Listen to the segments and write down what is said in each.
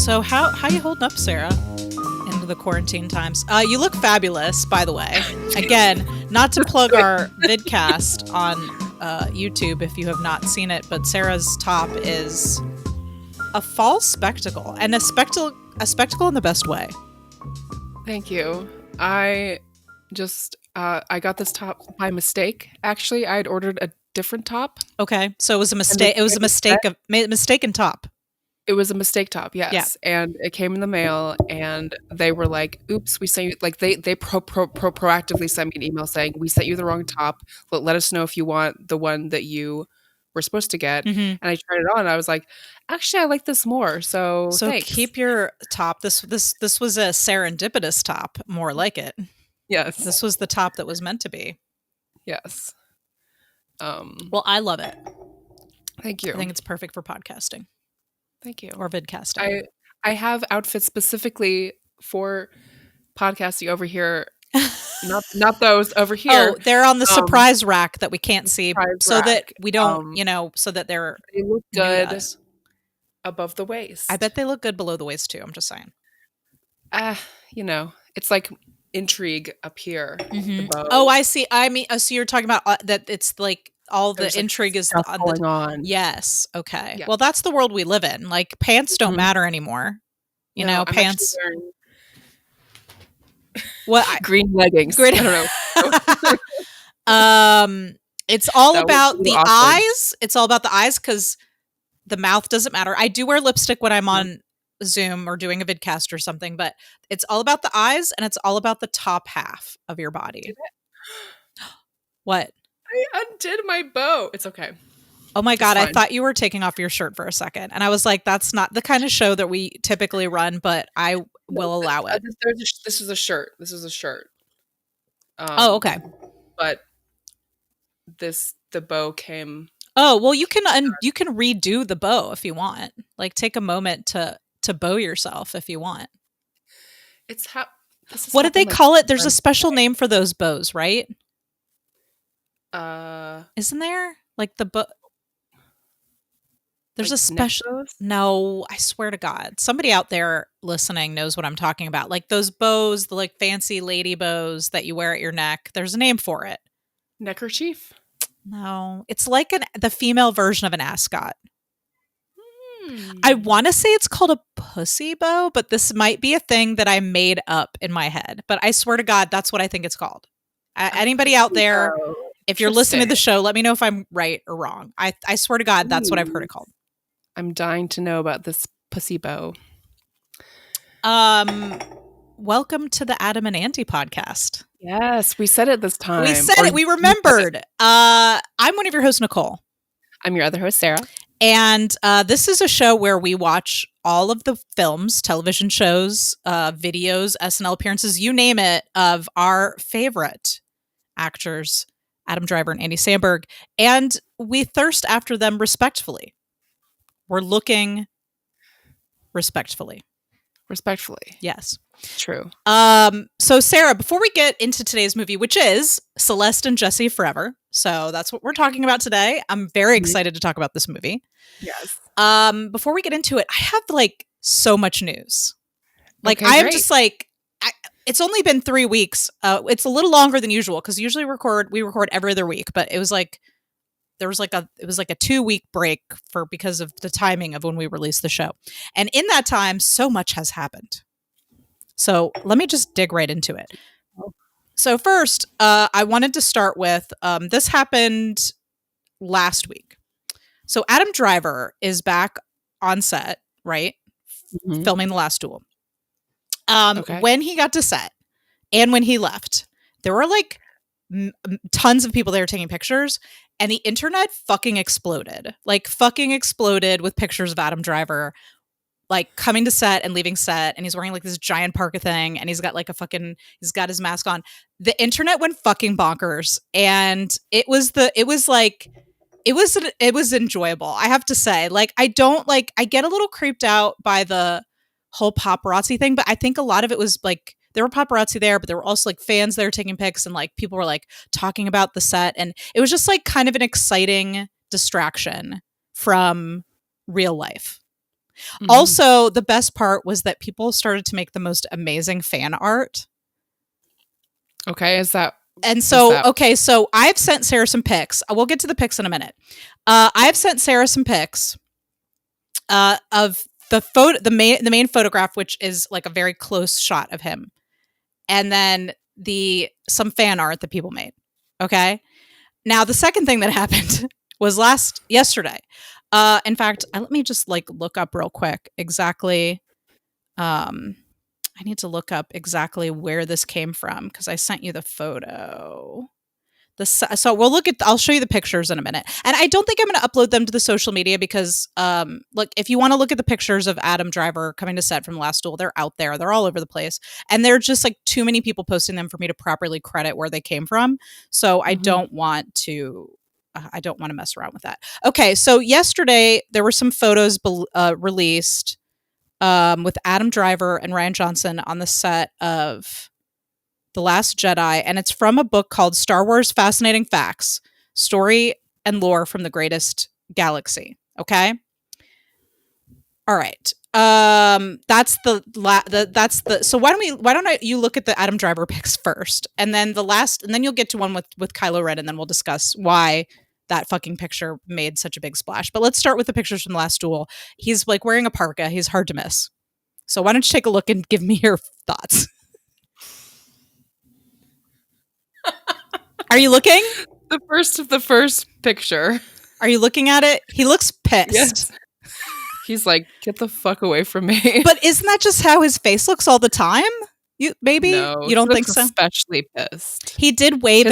So how you holding up, Sarah, into the quarantine times? You look fabulous, by the way. Again, not to plug our vidcast on YouTube if you have not seen it, but Sarah's top is a fall spectacle, and a spectacle in the best way. Thank you. I just I got this top by mistake. Actually, I had ordered a different top. Okay, so it was a mistake. It was a mistaken top. It was a mistake top, yes. Yeah. And it came in the mail, and they were like, "Oops, we sent you." Like they proactively sent me an email saying, "We sent you the wrong top. Let us know if you want the one that you were supposed to get." Mm-hmm. And I tried it on. And I was like, "Actually, I like this more." So thanks. Keep your top. This was a serendipitous top, more like it. Yes, this was the top that was meant to be. Yes. Well, I love it. Thank you. I think it's perfect for podcasting. Thank you. Or vidcasting. I have outfits specifically for podcasting over here. not those over here. Oh, they're on the surprise rack that we can't see, so rack. that we don't, so that they look good above the waist. I bet they look good below the waist too. I'm just saying. It's like intrigue up here. Mm-hmm. Oh, I see. I mean, so you're talking about that? It's like all the intrigue is going on. Yes. Okay. Yeah. Well, that's the world we live in. Like pants don't matter anymore. You know, pants. What green leggings? I don't know. It's all about the eyes. It's all about the eyes because the mouth doesn't matter. I do wear lipstick when I'm on Zoom or doing a vidcast or something, but it's all about the eyes and it's all about the top half of your body. What? I undid my bow. It's okay. Oh my God. I thought you were taking off your shirt for a second. And I was like, that's not the kind of show that we typically run, but I will allow it. This is a shirt. Oh, okay. But the bow came. Oh, well, you can redo the bow if you want. Like take a moment to bow yourself if you want. What did they call it? There's a special name for those bows, right? Isn't there? Like the bow. There's like a special. No, I swear to God, somebody out there listening knows what I'm talking about. Like those bows, the like fancy lady bows that you wear at your neck. There's a name for it. Neckerchief? No, it's like the female version of an ascot. I want to say it's called a pussy bow, but this might be a thing that I made up in my head. But I swear to God, that's what I think it's called. Anybody out there, if you're listening to the show, let me know if I'm right or wrong. I swear to God, that's what I've heard it called. I'm dying to know about this pussy bow. Welcome to the Adam and Andy podcast. Yes, we said it this time. We said it. We remembered. I'm one of your hosts, Nicole. I'm your other host, Sarah. And this is a show where we watch all of the films, television shows, videos, SNL appearances, you name it, of our favorite actors, Adam Driver and Andy Samberg. And we thirst after them respectfully. We're looking respectfully. Respectfully. Yes. True. So Sarah, before we get into today's movie, which is Celeste and Jesse Forever. So that's what we're talking about today. I'm very excited to talk about this movie. Yes. Before we get into it, I have like so much news. Like I am just like, it's only been 3 weeks. It's a little longer than usual because usually we record every other week, but it was like, it was like a 2-week break because of the timing of when we released the show. And in that time, so much has happened. So let me just dig right into it. So first, I wanted to start with, this happened last week. So Adam Driver is back on set, right? Mm-hmm. Filming The Last Duel. When he got to set and when he left, there were like tons of people there taking pictures, and the internet fucking exploded. Like fucking exploded with pictures of Adam Driver like coming to set and leaving set, and he's wearing like this giant parka thing, and he's got his mask on. The internet went fucking bonkers, and it was enjoyable. I have to say, like, I get a little creeped out by the whole paparazzi thing, but I think a lot of it was like, there were paparazzi there, but there were also like fans there taking pics, and like people were like talking about the set, and it was just like kind of an exciting distraction from real life. Mm-hmm. Also, the best part was that people started to make the most amazing fan art. Okay, is that... And so, okay, so I've sent Sarah some pics. We'll get to the pics in a minute. I've sent Sarah some pics of the main photograph, which is like a very close shot of him, and then some fan art that people made. Okay. Now, the second thing that happened was yesterday. In fact, let me just like look up real quick exactly. I need to look up exactly where this came from because I sent you the photo. So I'll show you the pictures in a minute. And I don't think I'm going to upload them to the social media because, look, if you want to look at the pictures of Adam Driver coming to set from Last Duel, they're out there. They're all over the place. And they're just like too many people posting them for me to properly credit where they came from. So I don't want to mess around with that. Okay. So yesterday there were some photos released with Adam Driver and Rian Johnson on the set of The Last Jedi, and it's from a book called Star Wars Fascinating Facts, Story and Lore from the Greatest Galaxy. Okay? All right. That's the so why don't you look at the Adam Driver pics first, and then and then you'll get to one with Kylo Ren, and then we'll discuss why that fucking picture made such a big splash. But let's start with the pictures from The Last Duel. He's like wearing a parka. He's hard to miss. So why don't you take a look and give me your thoughts? Are you looking? The first picture. Are you looking at it? He looks pissed. Yes. He's like, get the fuck away from me. But isn't that just how his face looks all the time? You don't think so? Especially pissed. He did wave.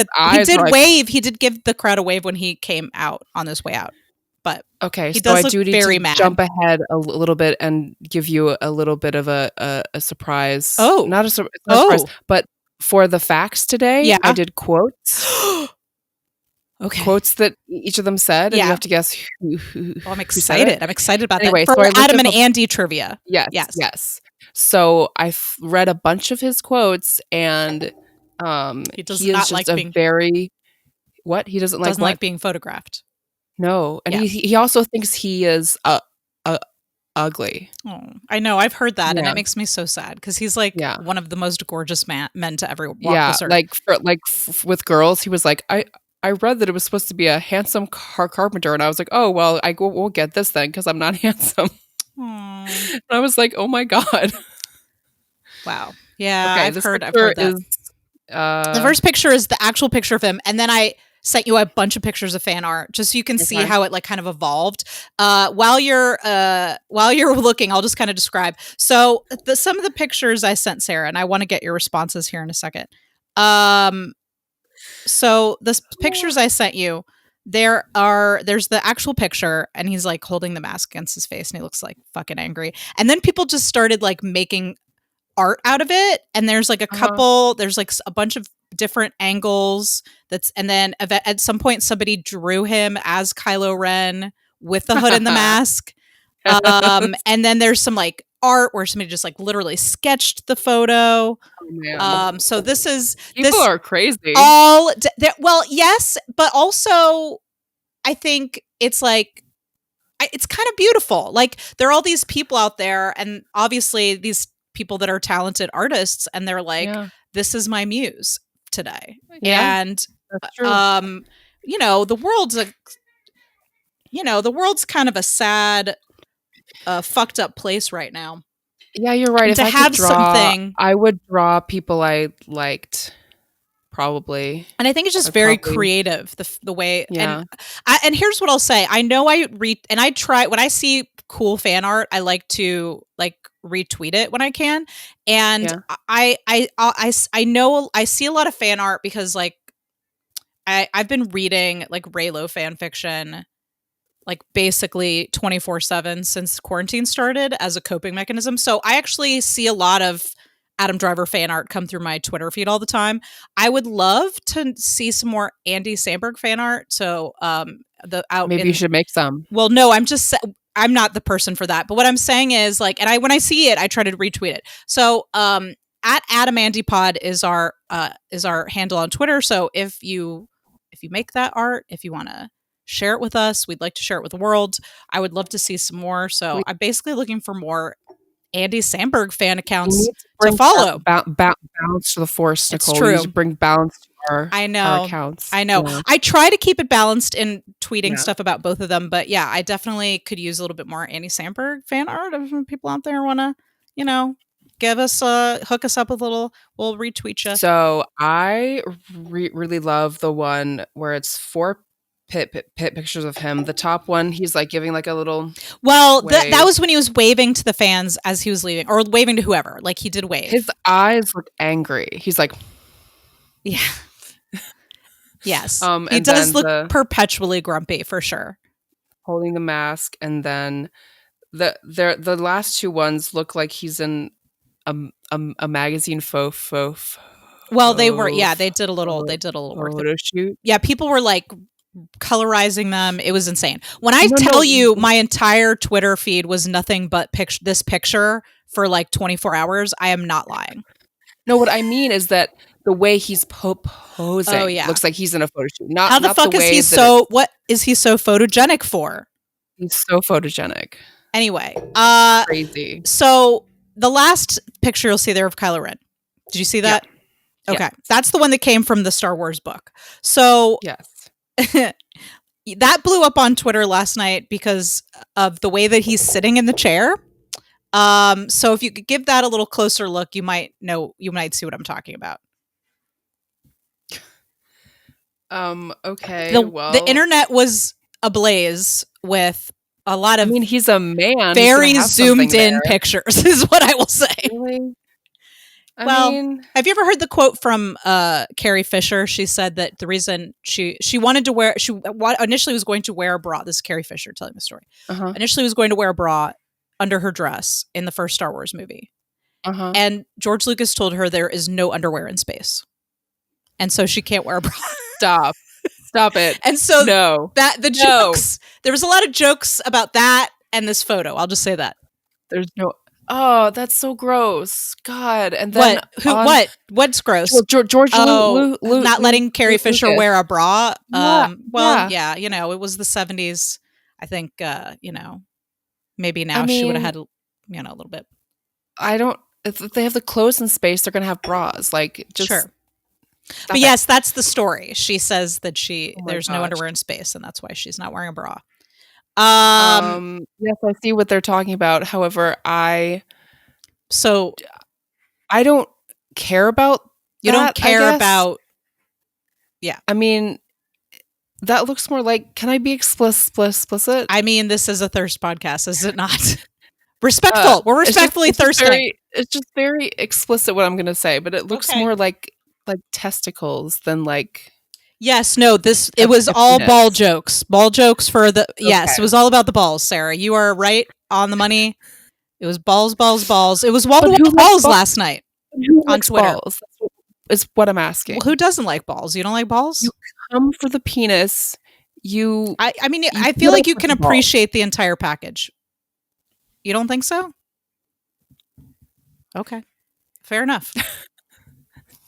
He did give the crowd a wave when he came out on his way out. But okay, he does look very mad. Jump ahead a little bit and give you a little bit of a surprise. Oh, not a surprise, but for the facts today, I did quotes. Okay, quotes that each of them said, and you have to guess who. I'm excited. I'm excited about that. For Adam and Andy trivia. Yes. So I read a bunch of his quotes, and he does not like being He doesn't like being photographed. No, and he also thinks he is ugly. Oh, I know. I've heard that, and it makes me so sad because he's like one of the most gorgeous men to ever walk this earth. With girls, he was like, I read that it was supposed to be a handsome carpenter, and I was like, oh well, I won't get this then because I'm not handsome. And I was like, oh my god. Wow. Yeah, okay, I've heard that. The first picture is the actual picture of him, and then I sent you a bunch of pictures of fan art just so you can see how it like kind of evolved. While you're looking, I'll just kind of describe. So some of the pictures I sent Sarah, and I want to get your responses here in a second. So the pictures I sent you, there's the actual picture, and he's like holding the mask against his face, and he looks like fucking angry. And then people just started like making art out of it, and there's like a couple, there's like a bunch of different angles and then at some point somebody drew him as Kylo Ren with the hood and the mask. And then there's some like art where somebody just like literally sketched the photo. So people are crazy. Well, yes, but also I think it's like it's kind of beautiful. Like there are all these people out there, and obviously these people that are talented artists, and they're like, this is my muse today. And that's true. The world's kind of a sad fucked up place right now. Yeah, you're right. And if to have something, I would draw people I liked, probably. And I think it's just very creative the way. And here's what I'll say. I know I try when I see cool fan art, I like to like retweet it when I can. And I know I see a lot of fan art because like I've been reading like Raylo fan fiction like basically 24/7 since quarantine started as a coping mechanism. So I actually see a lot of Adam Driver fan art come through my Twitter feed all the time. I would love to see some more Andy Samberg fan art. So you should make some. Well, no, I'm not the person for that. But what I'm saying is like, and when I see it, I try to retweet it. So at AdamAndyPod is our handle on Twitter. So if you make that art, if you want to share it with us. We'd like to share it with the world. I would love to see some more. So I'm basically looking for more Andy Samberg fan accounts to follow. Balance to the force, Nicole. It's true. We need to bring balance to our accounts. I know. Yeah. I try to keep it balanced in tweeting stuff about both of them, but yeah, I definitely could use a little bit more Andy Samberg fan art. If people out there want to, give us hook us up with a little, we'll retweet you. So I really love the one where it's 4 pictures of him. The top one, he's like giving like a little that was when he was waving to the fans as he was leaving, or waving to whoever. Like, he did wave. His eyes look angry. He's like, yeah. Yes. He does look perpetually grumpy, for sure. Holding the mask, and then the last 2 ones look like he's in a magazine well, they were, they did a little photo shoot. Yeah, people were like colorizing them. It was insane. When I tell you my entire Twitter feed was nothing but this picture for like 24 hours, I am not lying. No, what I mean is that the way he's posing looks like he's in a photo shoot. How the fuck is he so? What is he so photogenic for? He's so photogenic. Anyway, crazy. So the last picture you'll see there of Kylo Ren. Did you see that? Yeah. Okay, that's the one that came from the Star Wars book. So yes, that blew up on Twitter last night because of the way that he's sitting in the chair. So if you could give that a little closer look, you might see what I'm talking about. Okay. The internet was ablaze with a lot of. I mean, he's a man. Very zoomed in pictures, is what I will say. Really? I mean, have you ever heard the quote from Carrie Fisher? She said that the reason she wanted to wear, initially was going to wear a bra. This is Carrie Fisher telling the story. Initially was going to wear a bra under her dress in the first Star Wars movie. And George Lucas told her there is no underwear in space. And so she can't wear a bra. Stop it. And so jokes, there was a lot of jokes about that and this photo. I'll just say that. There's no. Oh, that's so gross. God. And then what's gross? George not letting Carrie Fisher wear a bra. It was the 70s. I think maybe now she would have had a little bit. If they have the clothes in space, they're going to have bras. Like, just sure. But yes, that's the story. She says that there's no underwear in space, and that's why she's not wearing a bra. Yes, I see what they're talking about. However, I don't care about you that, don't care about. Yeah. I mean, that looks more like, can I be explicit? I mean, this is a thirst podcast, is it not? Respectful. We're respectfully thirsting. It's just very explicit what I'm going to say, but it looks more like testicles than like. Yes, no, it was all ball jokes. Ball jokes for the yes, it was all about the balls, Sarah. You are right on the money. It was balls. It was wall-to-wall balls last night on Twitter. Balls? Is what I'm asking. Well, who doesn't like balls? You don't like balls? You come for the penis. I feel like you can appreciate the entire package. You don't think so? Okay. Fair enough.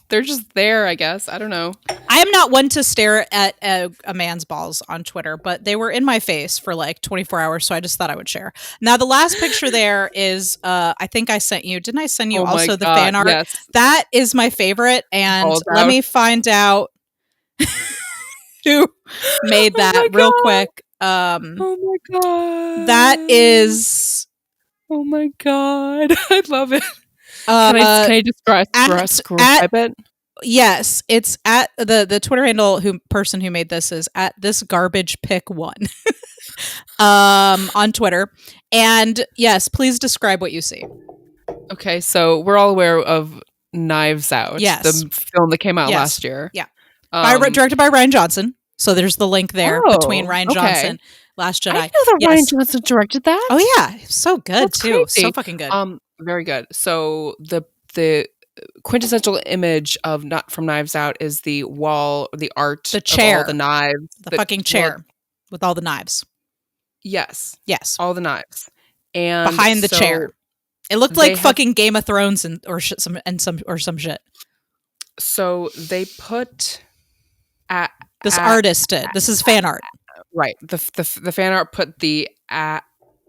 They're just there, I guess. I don't know. I am not one to stare at a man's balls on Twitter, but they were in my face for like 24 hours, so I just thought I would share. Now, the last picture there is, I think I sent you. Didn't I send you also the fan art? Yes. That is my favorite, and let me find out who made that real quick. Oh my God. That is... Oh my God. I love it. Can I describe it? Yes, it's at the Twitter handle person who made this is at this garbage pick one on Twitter. And yes, please describe what you see. Okay, so we're all aware of Knives Out, the film that came out last year. Yeah, directed by Rian Johnson. So there's the link there between Rian Johnson, Last Jedi. I know that Rian Johnson directed that. Oh yeah, so good. That's too. Crazy. So fucking good. Very good. So the quintessential image of from Knives Out is the wall, the art, the chair, of all the knives, the fucking chair with all the knives. Yes, all the knives, and behind the chair, it looked like fucking Game of Thrones or some shit. So they put this artist did. This is fan art. Right. The fan art put the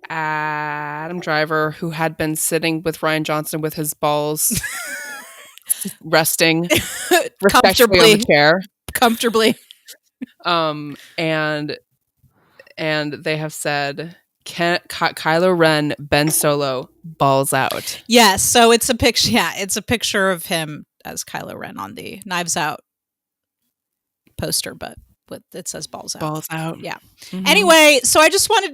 Adam Driver, who had been sitting with Rian Johnson with his balls resting respectfully on the chair. Comfortably. And they have said, Kylo Ren, Ben Solo, balls out. Yes, so it's a picture. Yeah, it's a picture of him as Kylo Ren on the Knives Out poster, but it says balls out. Balls out. Yeah. Mm-hmm. Anyway, so I just wanted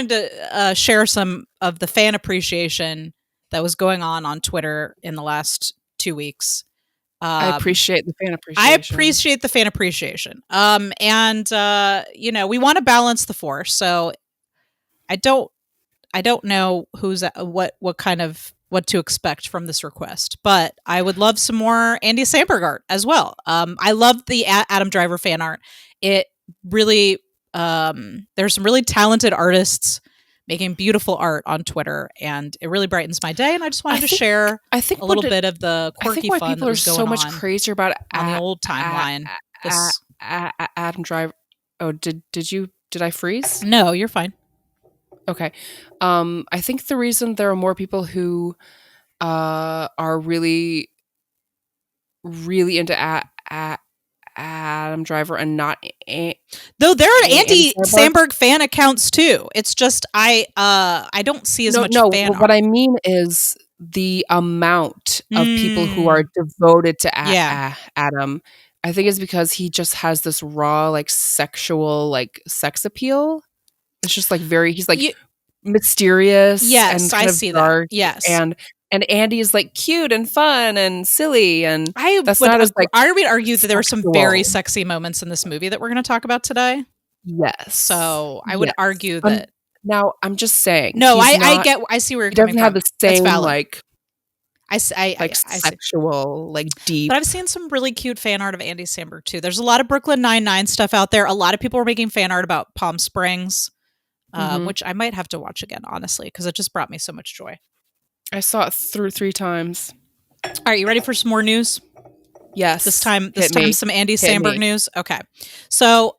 to share some of the fan appreciation that was going on Twitter in the last 2 weeks. I appreciate the fan appreciation. And we want to balance the force. So I don't know what to expect from this request, but I would love some more Andy Samberg art as well. I love the Adam Driver fan art. It really, there's some really talented artists making beautiful art on Twitter, and it really brightens my day. And I just wanted to share a little bit of the quirky fun people that was going so much crazier about on the old timeline. Adam Driver. Oh, did I freeze? No, you're fine. Okay. I think the reason there are more people who are really, really into Adam Driver and not though there are Andy Samberg fan accounts too. It's just I don't see as much fan art. What I mean is the amount of people who are devoted to Adam. I think it's because he just has this raw, like, sexual, like, sex appeal. It's just like he's like mysterious. Yes, and kind I of see dark, that. Yes, and Andy is like cute and fun and silly, and I would argue that there were some very sexy moments in this movie that we're going to talk about today. Yes, so I would argue that. Now I'm just saying. No, I see where you're coming from. He doesn't have the same like. I sexual, like deep. But I've seen some really cute fan art of Andy Samberg too. There's a lot of Brooklyn Nine-Nine stuff out there. A lot of people are making fan art about Palm Springs, which I might have to watch again, honestly, because it just brought me so much joy. I saw it through 3 times. All right, you ready for some more news? Yes. This time some Andy Samberg news. Okay. So,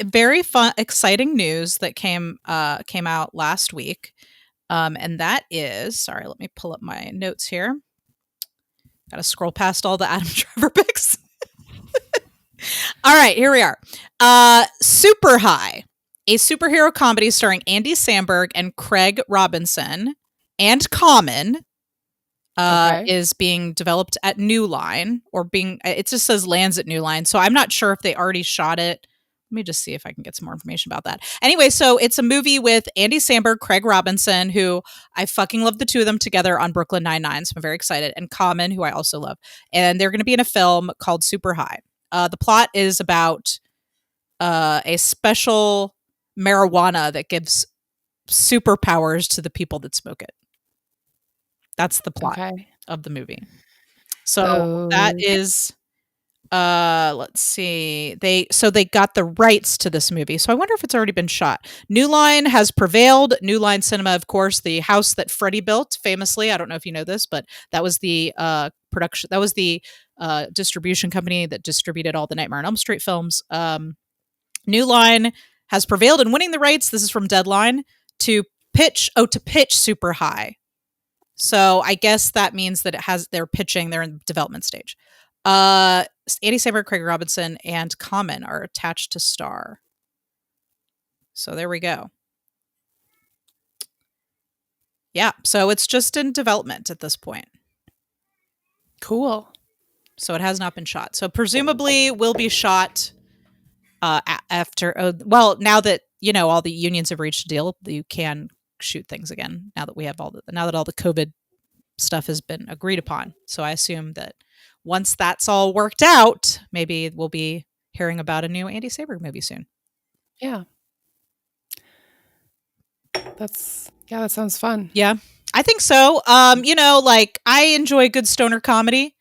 very fun, exciting news that came out last week. And that is, sorry, let me pull up my notes here. Got to scroll past all the Adam Driver pics. All right, here we are. Super High, a superhero comedy starring Andy Samberg and Craig Robinson and Common, is being developed at New Line, it just says lands at New Line. So I'm not sure if they already shot it. Let me just see if I can get some more information about that. Anyway, so it's a movie with Andy Samberg, Craig Robinson, who I fucking love the two of them together on Brooklyn Nine-Nine, so I'm very excited, and Common, who I also love. And they're going to be in a film called Super High. The plot is about a special marijuana that gives superpowers to the people that smoke it. That's the plot of the movie. So that is... let's see. They got the rights to this movie. So I wonder if it's already been shot. New Line has prevailed. New Line Cinema, of course, the house that Freddie built famously. I don't know if you know this, but that was the production. That was the distribution company that distributed all the Nightmare on Elm Street films. New Line has prevailed in winning the rights. This is from Deadline to pitch Super High. So I guess that means that they're pitching. They're in development stage. Andy Samberg, Craig Robinson, and Common are attached to star. So there we go. Yeah, so it's just in development at this point. Cool. So it has not been shot. So presumably will be shot after. Now that all the unions have reached a deal, you can shoot things again. Now that we have all the COVID stuff has been agreed upon. So I assume that once that's all worked out, maybe we'll be hearing about a new Andy Samberg movie soon. Yeah. That sounds fun. Yeah, I think so. I enjoy good stoner comedy.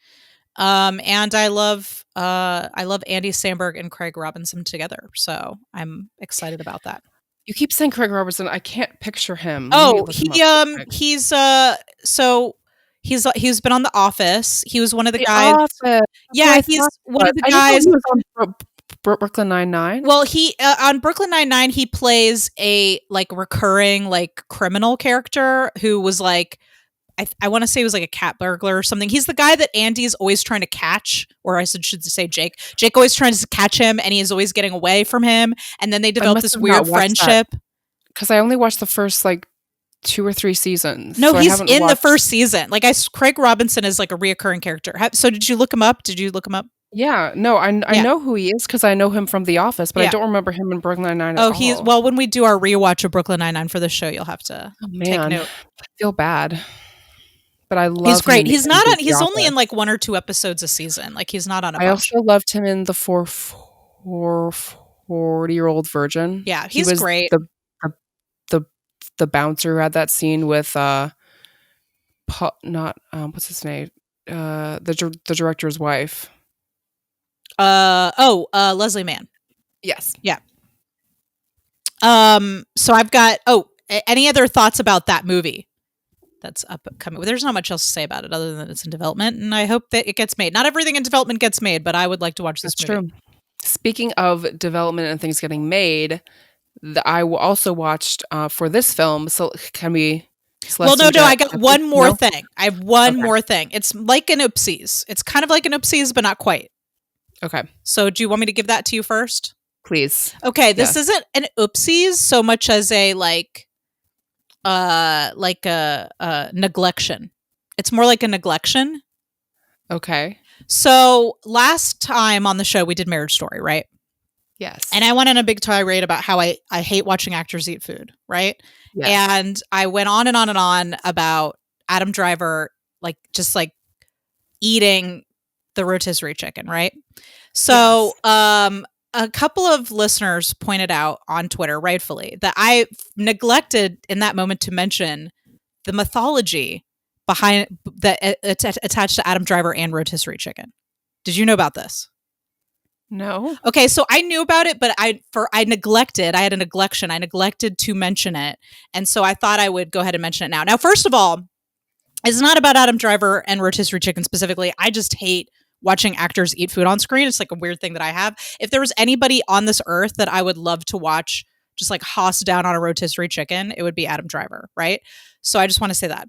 And I love Andy Samberg and Craig Robinson together. So I'm excited about that. You keep saying Craig Robinson. I can't picture him. Oh, he's been on The Office. He was one of the guys. Office. Yeah, he's one of the guys. He was on Brooklyn Nine-Nine? Well, he on Brooklyn Nine-Nine, he plays a like recurring like criminal character who was like, I want to say he was like a cat burglar or something. He's the guy that Andy's always trying to catch, or I should say Jake. Jake always trying to catch him, and he is always getting away from him. And then they develop this weird friendship. Because I only watched the first like 2 or 3 seasons. No, so he's in the first season. Like Craig Robinson is like a reoccurring character. So did you look him up? Yeah, no, I know who he is because I know him from The Office, but I don't remember him in Brooklyn Nine-Nine at all. Well, when we do our rewatch of Brooklyn Nine-Nine for the show, you'll have to take note. I feel bad. But I love He's great. He's not on. He's only in like 1 or 2 episodes a season. Like he's not on a bunch. I also loved him in the 40-Year-Old Virgin. Yeah, he's great. The bouncer who had that scene with what's his name? The director's wife. Leslie Mann. Yes. Yeah. So I've got. Any other thoughts about that movie? That's upcoming. There's not much else to say about it other than it's in development, and I hope that it gets made. Not everything in development gets made, but I would like to watch this movie. True. Speaking of development and things getting made, I also watched for this film. So can we? Well, no. I got one more thing. I have one more thing. It's like an oopsies. It's kind of like an oopsies, but not quite. Okay. So do you want me to give that to you first? Please. Okay. This isn't an oopsies so much as a like a neglection. It's more like a neglection. Okay. So last time on the show we did Marriage Story, right? Yes. And I went on a big tirade about how I hate watching actors eat food, right? Yes. And I went on and on and on about Adam Driver just eating the rotisserie chicken, right? So a couple of listeners pointed out on Twitter, rightfully, that I neglected in that moment to mention the mythology behind that attached to Adam Driver and rotisserie chicken. Did you know about this? No. Okay, so I knew about it, but I neglected. I had a neglection. I neglected to mention it, and so I thought I would go ahead and mention it now. Now, first of all, it's not about Adam Driver and rotisserie chicken specifically. I just hate watching actors eat food on screen. It's like a weird thing that I have. If there was anybody on this earth that I would love to watch just like hoss down on a rotisserie chicken, it would be Adam Driver, right? So I just want to say that.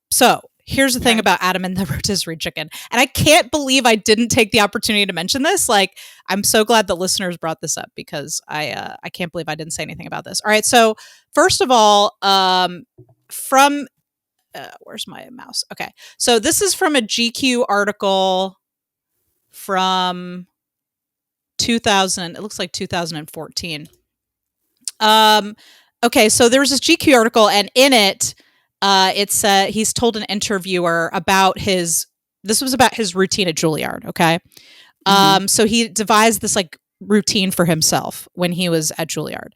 So here's the thing about Adam and the rotisserie chicken. And I can't believe I didn't take the opportunity to mention this. Like, I'm so glad the listeners brought this up because I can't believe I didn't say anything about this. All right. So first of all, from where's my mouse? Okay. So this is from a GQ article from 2000. It looks like 2014. Okay. So there was this GQ article, and in it, it's he's told an interviewer about this was about his routine at Juilliard. Okay. So he devised this like routine for himself when he was at Juilliard.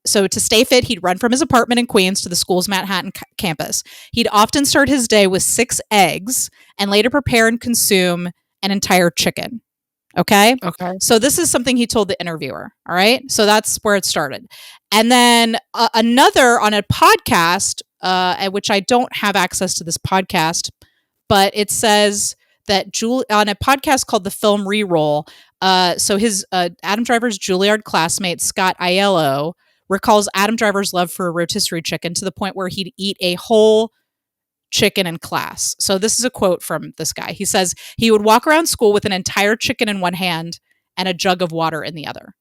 So to stay fit, he'd run from his apartment in Queens to the school's Manhattan campus. He'd often start his day with 6 eggs and later prepare and consume an entire chicken. Okay. So this is something he told the interviewer. All right. So that's where it started. And then another on a podcast, at which I don't have access to this podcast, but it says that on a podcast called The Film Reroll, so his Adam Driver's Juilliard classmate, Scott Aiello, recalls Adam Driver's love for rotisserie chicken to the point where he'd eat a whole chicken in class. So this is a quote from this guy. He says he would walk around school with an entire chicken in one hand and a jug of water in the other.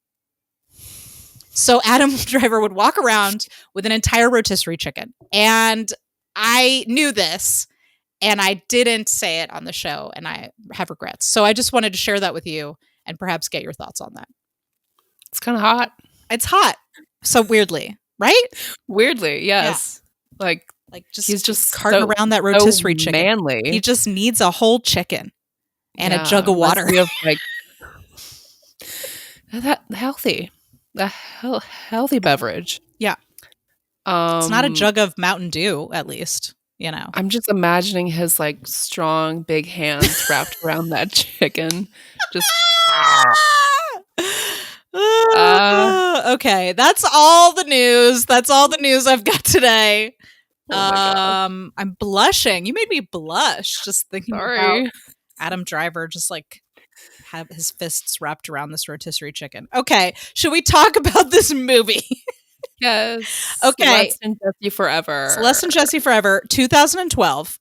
So Adam Driver would walk around with an entire rotisserie chicken. And I knew this, and I didn't say it on the show, and I have regrets. So I just wanted to share that with you and perhaps get your thoughts on that. It's kind of hot. It's hot. So weirdly, right? Weirdly, yes. Yeah. Like he's just carting around that rotisserie chicken. Manly. He just needs a whole chicken and a jug of water. Like that healthy. A healthy beverage. Yeah. It's not a jug of Mountain Dew, at least, you know. I'm just imagining his like strong, big hands wrapped around that chicken. Just okay, that's all the news. That's all the news I've got today. I'm blushing. You made me blush just thinking about Adam Driver just like have his fists wrapped around this rotisserie chicken. Okay, should we talk about this movie? Yes. Okay. Celeste and Jesse Forever. Celeste and Jesse Forever, 2012.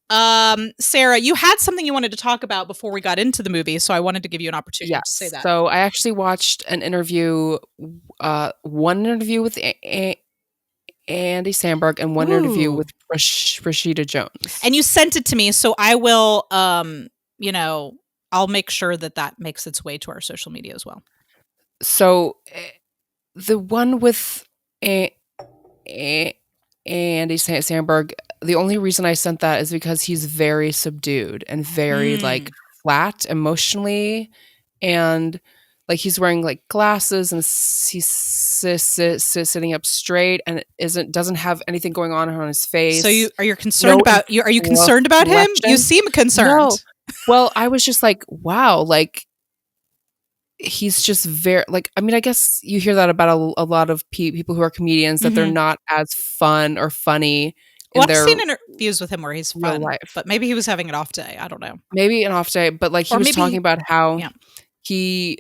Sarah, you had something you wanted to talk about before we got into the movie, so I wanted to give you an opportunity to say that. So I actually watched an interview, one interview with Andy Samberg and one interview with Rashida Jones. And you sent it to me, so I will, I'll make sure that makes its way to our social media as well. So the one with Andy Samberg, the only reason I sent that is because he's very subdued and very like flat emotionally, and like he's wearing like glasses and he's sitting up straight and doesn't have anything going on his face. So are you concerned about are you concerned about him? You seem concerned. No. Well, I was just like, wow, like he's just very like, I mean, I guess you hear that about a lot of people who are comedians, that they're not as fun or funny. Well, I've seen interviews with him where he's fun, but maybe he was having an off day. I don't know. Maybe an off day, but like he was talking about how he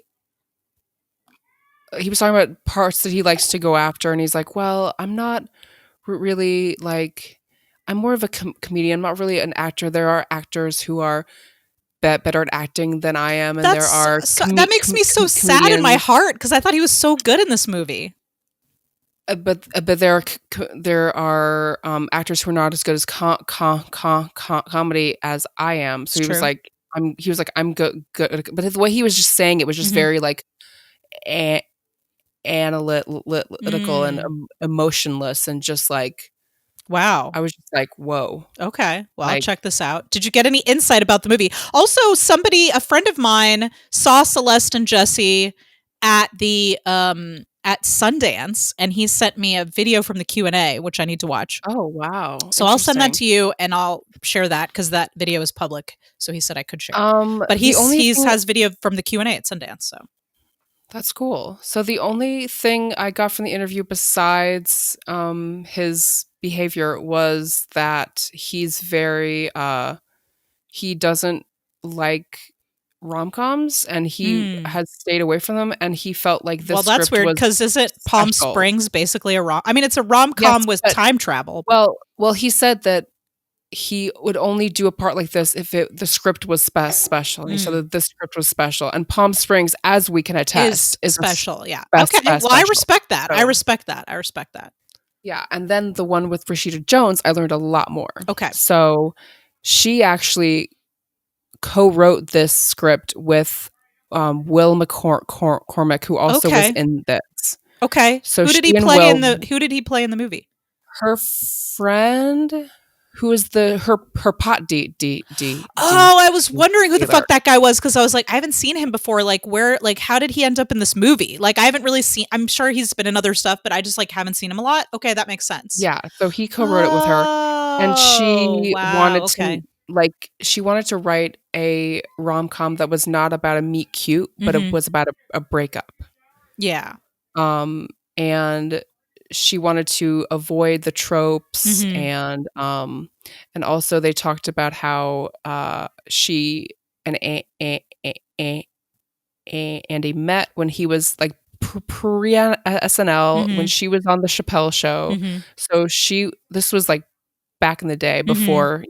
was talking about parts that he likes to go after, and he's like, well, I'm not really like, I'm more of a comedian. I'm not really an actor. There are actors who are better at acting than I am, and there are that makes me so sad in my heart because I thought he was so good in this movie. But there are actors who are not as good as comedy as I am. So he was like, I'm good. But the way he was just saying it was just very like analytical and emotionless, and just like, wow. I was just like, whoa. Okay. Well, I'll check this out. Did you get any insight about the movie? Also, a friend of mine saw Celeste and Jesse at the at Sundance, and he sent me a video from the Q&A, which I need to watch. Oh, wow. So I'll send that to you, and I'll share that because that video is public. So he said I could share. But he has video from the Q&A at Sundance. So that's cool. So the only thing I got from the interview besides his behavior was that he's very he doesn't like rom-coms, and he has stayed away from them, and he felt like this that's weird because isn't Palm Springs basically a rom? I mean, it's a rom-com with time travel. Well, he said that he would only do a part like this if the script was special. And he said that this script was special, and Palm Springs, as we can attest, is special. Yeah. Okay. Well, I respect that. So, I respect that. Yeah. And then the one with Rashida Jones, I learned a lot more. Okay. So she actually co-wrote this script with Will McCormick, who also was in this. Okay. So who did he play in the movie? Her friend, who is her pot D. Oh, I was wondering who the fuck that guy was, because I was like, I haven't seen him before. Like, how did he end up in this movie? Like, I haven't really seen. I'm sure he's been in other stuff, but I just like haven't seen him a lot. Okay, that makes sense. Yeah, so he co-wrote it with her, and she wanted to she wanted to write a rom-com that was not about a meet cute, but it was about a breakup. Yeah. And she wanted to avoid the tropes, and also they talked about how she and Andy met when he was like pre SNL, when she was on the Chappelle Show. So this was like back in the day before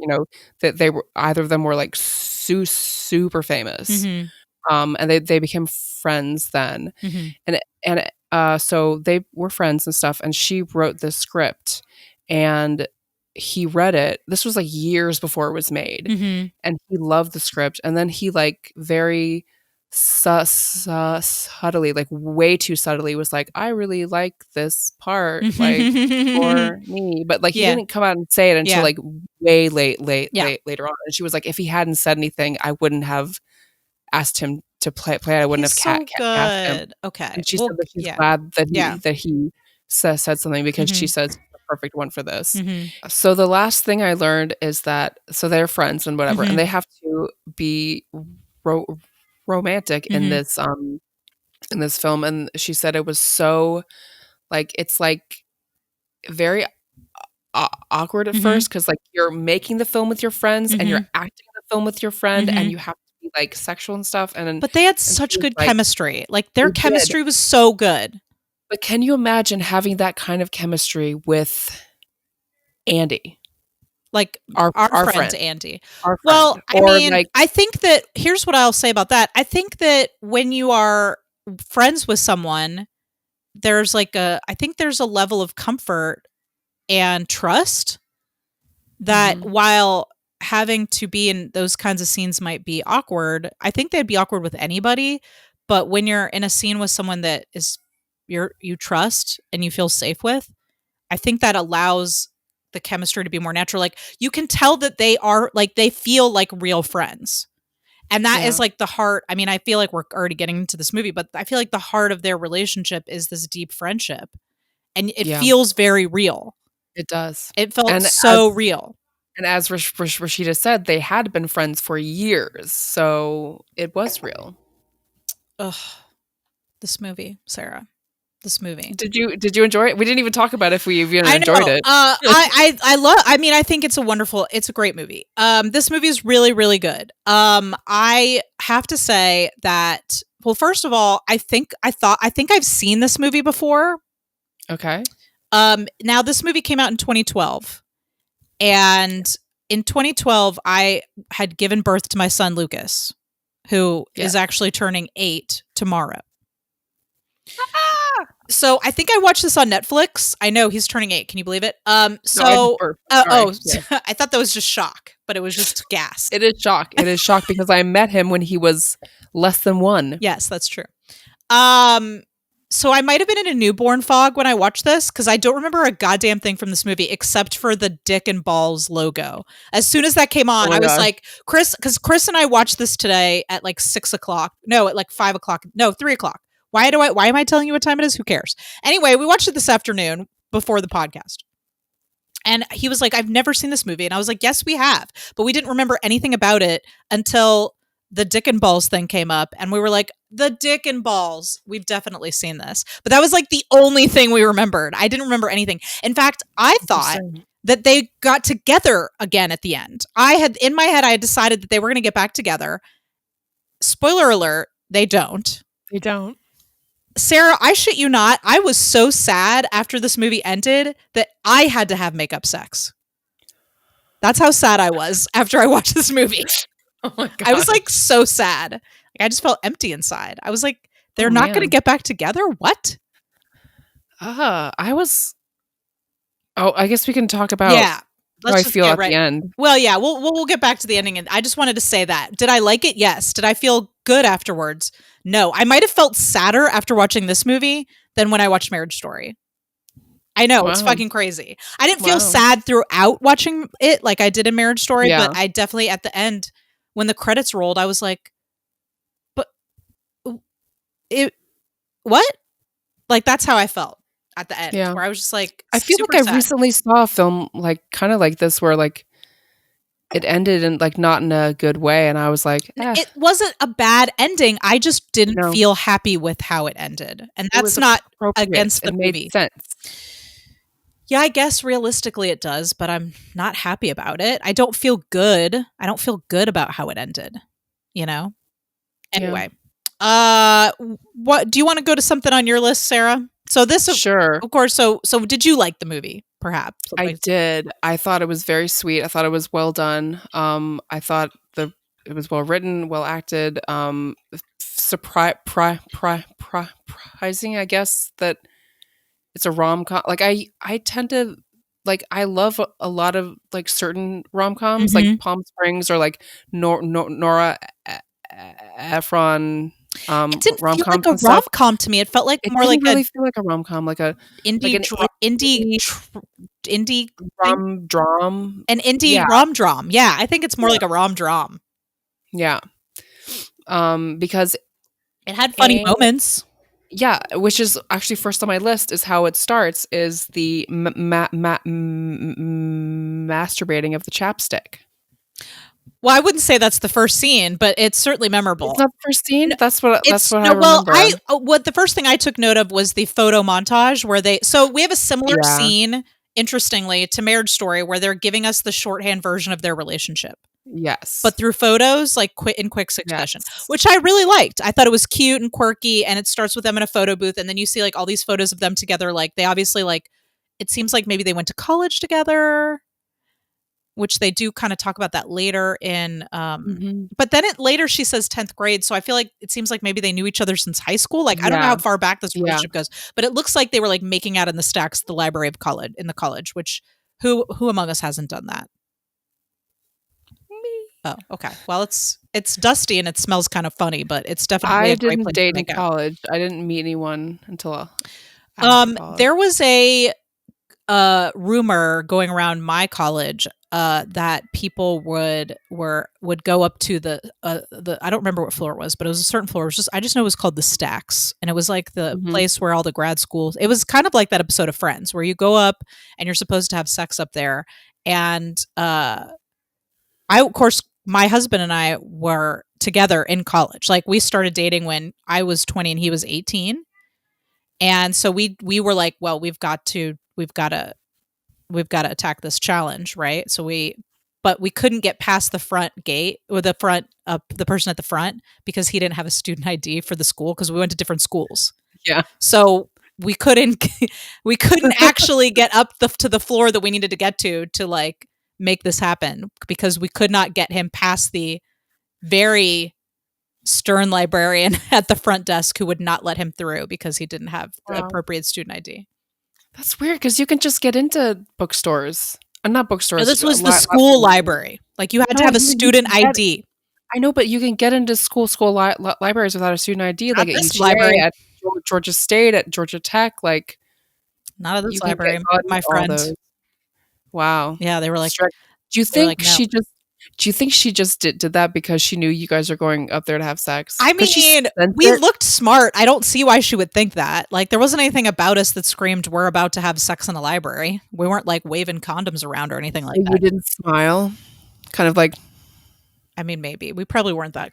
that they were, either of them were like super famous. And they became friends then, and so they were friends and stuff, and she wrote this script, and he read it. This was like years before it was made, and he loved the script, and then he like very subtly, like way too subtly, was like, I really like this part, like for me, but like he didn't come out and say it until like way later on. And she was like, if he hadn't said anything, I wouldn't have asked him to play it. I wouldn't have cast him. Okay. And she said that she's glad that he said something, because she says the perfect one for this. So the last thing I learned is that, so they're friends and whatever, and they have to be romantic in this film. And she said it was so like, it's like very awkward at first, because like you're making the film with your friends and you're acting the film with your friend, and you have to be like sexual and stuff. But they had such good chemistry. Like their chemistry was so good. But can you imagine having that kind of chemistry with Andy? Like our friend Andy. Our friend. Well, I mean, I think that here's what I'll say about that. I think that when you are friends with someone, there's like I think there's a level of comfort and trust that while having to be in those kinds of scenes might be awkward, I think they'd be awkward with anybody. But when you're in a scene with someone that is you trust and you feel safe with, I think that allows the chemistry to be more natural. Like you can tell that they are like, they feel like real friends. And that is like the heart. I mean, I feel like we're already getting into this movie, but I feel like the heart of their relationship is this deep friendship. And it feels very real. It does. It felt so real. And as Rashida said, they had been friends for years. So it was real. Ugh. This movie, Sarah. This movie. Did you enjoy it? We didn't even talk about if we even enjoyed it. I think it's a great movie. This movie is really, really good. I have to say that, well, first of all, I think I've seen this movie before. Okay. Now this movie came out in 2012. And in 2012, I had given birth to my son, Lucas, who is actually turning 8 tomorrow. So I think I watched this on Netflix. I know he's turning 8. Can you believe it? I thought that was just shock, but it was just gas. It is shock. It is shock because I met him when he was less than 1. Yes, that's true. So I might have been in a newborn fog when I watched this because I don't remember a goddamn thing from this movie except for the Dick and Balls logo. As soon as that came on, I was like, Chris and I watched this today at like 6 o'clock. No, at like 5 o'clock. No, 3 o'clock. Why am I telling you what time it is? Who cares? Anyway, we watched it this afternoon before the podcast. And he was like, I've never seen this movie. And I was like, yes, we have. But we didn't remember anything about it until the Dick and Balls thing came up. And we were like, the Dick and Balls. We've definitely seen this. But that was like the only thing we remembered. I didn't remember anything. In fact, I thought that they got together again at the end. In my head, I had decided that they were going to get back together. Spoiler alert, they don't. They don't. Sarah, I shit you not. I was so sad after this movie ended that I had to have makeup sex. That's how sad I was after I watched this movie. Oh my God. I was like so sad. I just felt empty inside. I was like, they're not going to get back together? What? I guess we can talk about how I feel at the end. Well, yeah, we'll get back to the ending. And I just wanted to say that. Did I like it? Yes. Did I feel good afterwards? No. I might have felt sadder after watching this movie than when I watched Marriage Story. I know, it's fucking crazy. I didn't feel sad throughout watching it like I did in Marriage Story, but I definitely, at the end, when the credits rolled, I was like, but what? Like, that's how I felt at the end, where I was just like, I feel like I recently saw a film like kind of like this where like it ended in like not in a good way, and I was like, it wasn't a bad ending. I just didn't feel happy with how it ended, and that's not against the movie. Made sense. Yeah, I guess realistically it does, but I'm not happy about it. I don't feel good. I don't feel good about how it ended. You know. Anyway, what do you want to go to something on your list, Sarah? So this, sure, of course. So did you like the movie? Perhaps I did. I thought it was very sweet. I thought it was well done. I thought it was well written, well acted. Surprising, I guess, that it's a rom-com. Like I tend to like. I love a lot of like certain rom-coms, like Palm Springs or like Nora Ephron. It didn't feel like a rom-com to me. It felt like it more like really feel like a rom-com, like a indie rom-drom. An indie rom-drom. Yeah, I think it's more like a rom-drom. Yeah. Because it had funny moments. Yeah, which is actually first on my list is how it starts is the masturbating of the chapstick. Well, I wouldn't say that's the first scene, but it's certainly memorable. It's not the first scene. That's what I remember. What the first thing I took note of was the photo montage where we have a similar scene, interestingly, to Marriage Story, where they're giving us the shorthand version of their relationship. Yes. but through photos, like in quick succession, Yes. which I really liked. I thought it was cute and quirky, and it starts with them in a photo booth, and then you see like all these photos of them together. Like they obviously like, it seems like maybe they went to college together, which they do kind of talk about that later in but then later she says 10th grade, so I feel like it seems like maybe they knew each other since high school. Like I don't know how far back this relationship goes, but it looks like they were like making out in the stacks at the library of college, in the college, which who among us hasn't done that? Me. Oh, okay. Well, it's dusty and it smells kind of funny, but it's definitely I a great didn't place to date in make out. college. I didn't meet anyone until after college. There was a rumor going around my college that people would go up to the I don't remember what floor it was, but it was a certain floor. It was just, I just know it was called the Stacks, and it was like the place where all the grad schools. It was kind of like that episode of Friends where you go up and you're supposed to have sex up there. And of course, my husband and I were together in college. Like we started dating when I was 20 and he was 18. And so we were like, well, we've got to attack this challenge, right? But we couldn't get past the front gate, or the person at the front, because he didn't have a student ID for the school, because we went to different schools. Yeah. So we couldn't actually get up to the floor that we needed to get to like make this happen, because we could not get him past the very stern librarian at the front desk, who would not let him through because he didn't have the appropriate student ID. That's weird, because you can just get into bookstores. Not bookstores. No, this was the school library. Like you had to have a student ID. I know, but you can get into school libraries without a student ID. Not like at this UGA, library. at Georgia State, at Georgia Tech. Like not at this library. My friends. Wow. Yeah, they were like. Do you think she just? Do you think she just did that because she knew you guys are going up there to have sex? I mean, we looked smart. I don't see why she would think that. Like, there wasn't anything about us that screamed we're about to have sex in a library. We weren't like waving condoms around or anything like that. You didn't smile? Kind of like. I mean, maybe. We probably weren't that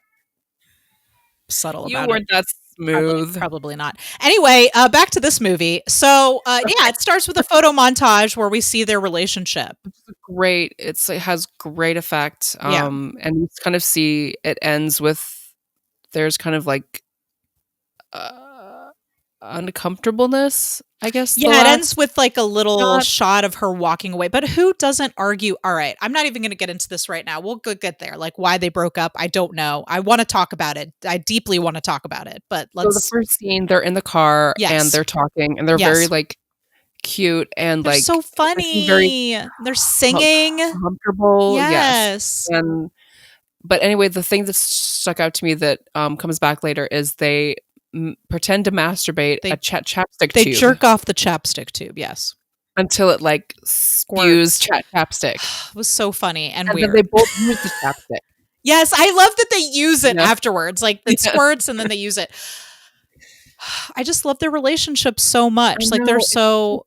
subtle about it. You weren't that smooth. Probably not. Anyway, back to this movie. So, yeah, it starts with a photo montage where we see their relationship. It's great. It has great effect. And you kind of see it ends with there's kind of like uncomfortableness, I guess. Yeah, it ends with like a little shot of her walking away. But who doesn't argue? All right, I'm not even going to get into this right now. We'll get there. Like why they broke up, I don't know. I want to talk about it. I deeply want to talk about it. But let's. So the first scene, they're in the car and they're talking, and they're very like cute and they're like so funny. They're singing, comfortable. Yes. But anyway, the thing that stuck out to me that comes back later is they pretend to masturbate a chapstick tube. They jerk off the chapstick tube, yes. Until it like spews chapstick. It was so funny and weird. Then they both use the chapstick. Yes, I love that they use it afterwards. Like it squirts and then they use it. I just love their relationship so much. Like they're so.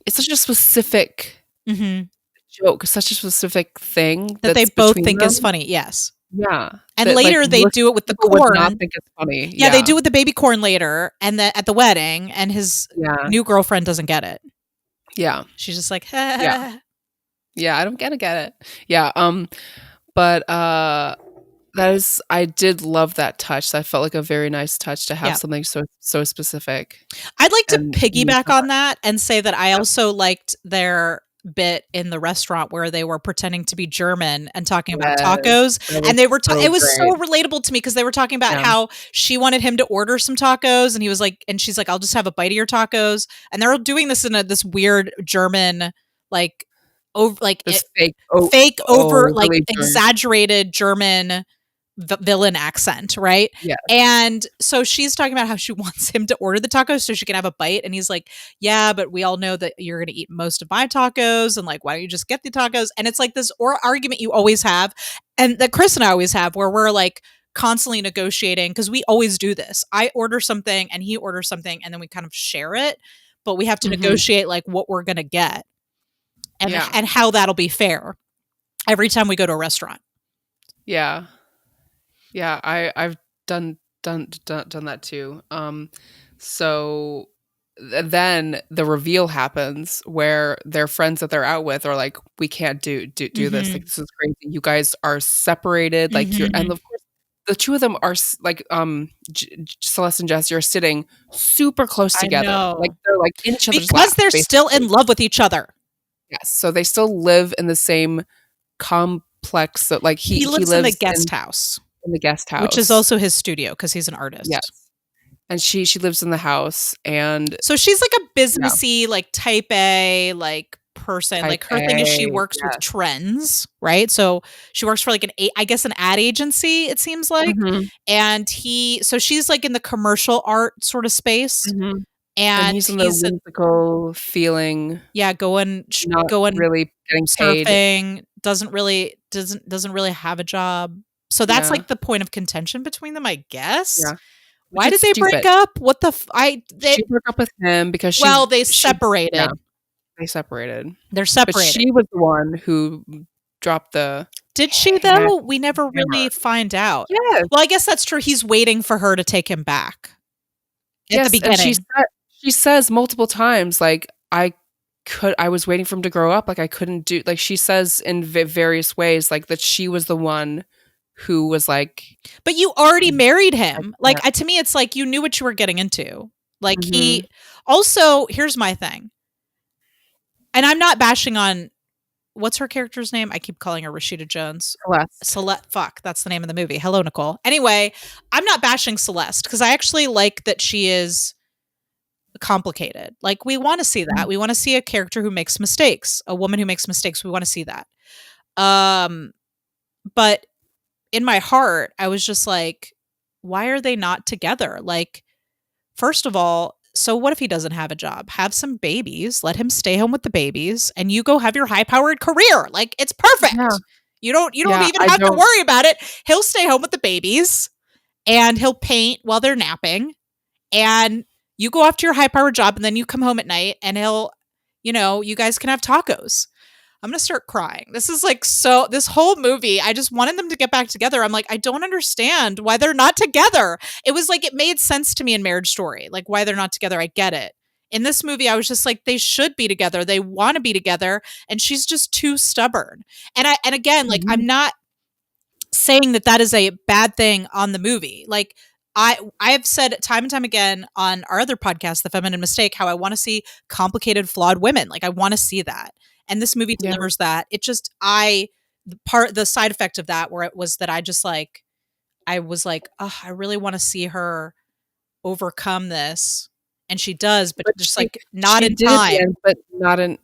It's such a specific joke, such a specific thing that they both think is funny. Yes. Yeah. And later they do it with the corn. Would not think it's funny. Yeah, they do it with the baby corn later, and at the wedding, and his new girlfriend doesn't get it. Yeah. She's just like, yeah, I don't get it. Yeah. But I did love that touch. That felt like a very nice touch to have something so specific. I'd like to piggyback on that and say that I also liked their bit in the restaurant where they were pretending to be German and talking about tacos, and they were it was so relatable to me because they were talking about how she wanted him to order some tacos, and he was like, and she's like, I'll just have a bite of your tacos, and they're doing this in this weird German like over like fake over like really exaggerated German villain accent, right? Yeah. And so she's talking about how she wants him to order the tacos so she can have a bite, and he's like, yeah, but we all know that you're going to eat most of my tacos, and like, why don't you just get the tacos? And it's like this argument you always have, and that Chris and I always have, where we're like constantly negotiating, because we always do this. I order something and he orders something, and then we kind of share it, but we have to negotiate like what we're going to get and how that'll be fair every time we go to a restaurant. Yeah. Yeah, I've done that too. So then the reveal happens where their friends that they're out with are like, we can't do this. Like, this is crazy. You guys are separated. Like, and of course, the two of them are like, Celeste and Jesse are sitting super close together. Like, they're like in each other's laps, because they're basically. still in love with each other. Yes, so they still live in the same complex that, like, he lives in the guest house. In the guest house, which is also his studio because he's an artist. Yes. And she lives in the house, and so she's like a businessy, like type A, like person. Like her thing is she works with trends, right? So she works for like an ad agency, it seems like. And so she's like in the commercial art sort of space. And he's in the whimsical feeling. Yeah, going really getting paid. Surfing, doesn't really have a job. So that's like the point of contention between them, I guess. Yeah. Why did they break up? What the she broke up with him because they separated. Yeah, they separated. They're separated. But she was the one who dropped the. Did she though? We never really find out. Yeah. Well, I guess that's true. He's waiting for her to take him back. At the beginning, and she says multiple times, like, I was waiting for him to grow up. Like, I couldn't do. Like, she says in various ways, like, that she was the one who was like, but you already married him. Like, to me, it's like you knew what you were getting into. Like, he also, here's my thing. And I'm not bashing on, what's her character's name? I keep calling her Rashida Jones. Celeste. Fuck, that's the name of the movie. Hello, Nicole. Anyway, I'm not bashing Celeste because I actually like that she is complicated. Like, we want to see that. We want to see a character who makes mistakes, a woman who makes mistakes. We want to see that. But in my heart, I was just like, why are they not together? Like, first of all, so what if he doesn't have a job? Have some babies, let him stay home with the babies, and you go have your high-powered career. Like, it's perfect. Yeah. You don't even have to worry about it. He'll stay home with the babies, and he'll paint while they're napping, and you go off to your high-powered job, and then you come home at night, and he'll, you guys can have tacos. I'm going to start crying. This is like, so this whole movie, I just wanted them to get back together. I'm like, I don't understand why they're not together. It was like, it made sense to me in Marriage Story, like why they're not together. I get it. In this movie, I was just like, they should be together. They want to be together. And she's just too stubborn. And again, like, I'm not saying that is a bad thing on the movie. Like, I have said time and time again on our other podcast, The Feminine Mistake, how I want to see complicated, flawed women. Like, I want to see that. And this movie delivers that. It just, the side effect of that, where it was that I was like, oh, I really want to see her overcome this. And she does, but just like not in time. End, but not in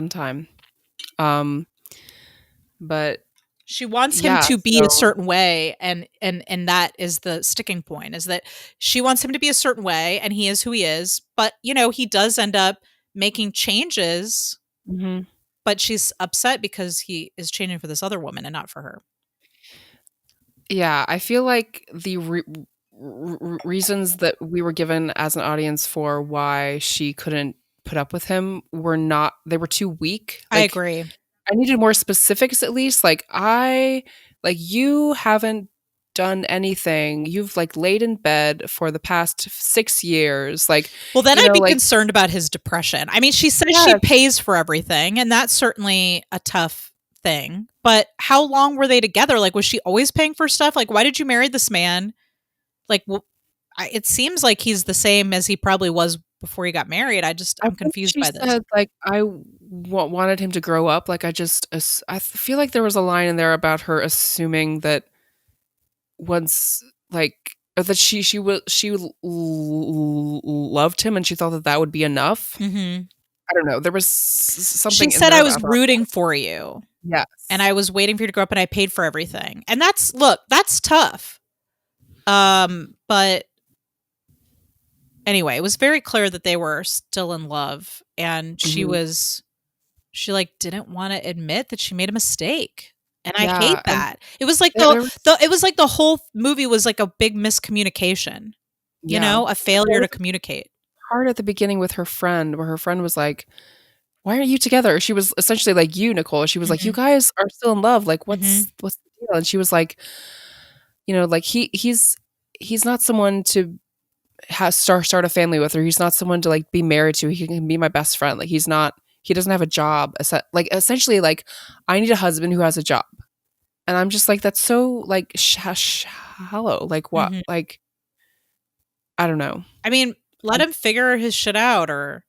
time. But she wants him to be a certain way, and that is the sticking point, is that she wants him to be a certain way, and he is who he is. But he does end up making changes. But she's upset because he is changing for this other woman and not for her. Yeah, I feel like the reasons that we were given as an audience for why she couldn't put up with him they were too weak. Like, I agree. I needed more specifics, at least. Like, you haven't done anything. You've like laid in bed for the past 6 years. Like, well, then I'd be concerned about his depression. I mean, she says she pays for everything, and that's certainly a tough thing. But how long were they together? Like, was she always paying for stuff? Like, why did you marry this man? Like, it seems like he's the same as he probably was before he got married. I'm confused by this. Said, like, I wanted him to grow up. Like, I feel like there was a line in there about her assuming that once, like, or that she loved him, and she thought that would be enough. I don't know. There was something. She said, I was rooting for you. Yes. And I was waiting for you to grow up, and I paid for everything. And that's tough. But anyway, it was very clear that they were still in love, and she like didn't want to admit that she made a mistake. And I hate that. It was like the whole movie was like a big miscommunication. A failure to communicate. Hard at the beginning with her friend, where her friend was like, why aren't you together? She was essentially like you, Nicole. She was like, you guys are still in love. Like, what's the deal? And she was like, like he's not someone to start a family with, or he's not someone to like be married to. He can be my best friend. Like he doesn't have a job. Like essentially, like I need a husband who has a job, and I'm just like that's so like shallow. Like what? Mhm. Like I don't know. I mean, let him figure his shit out, or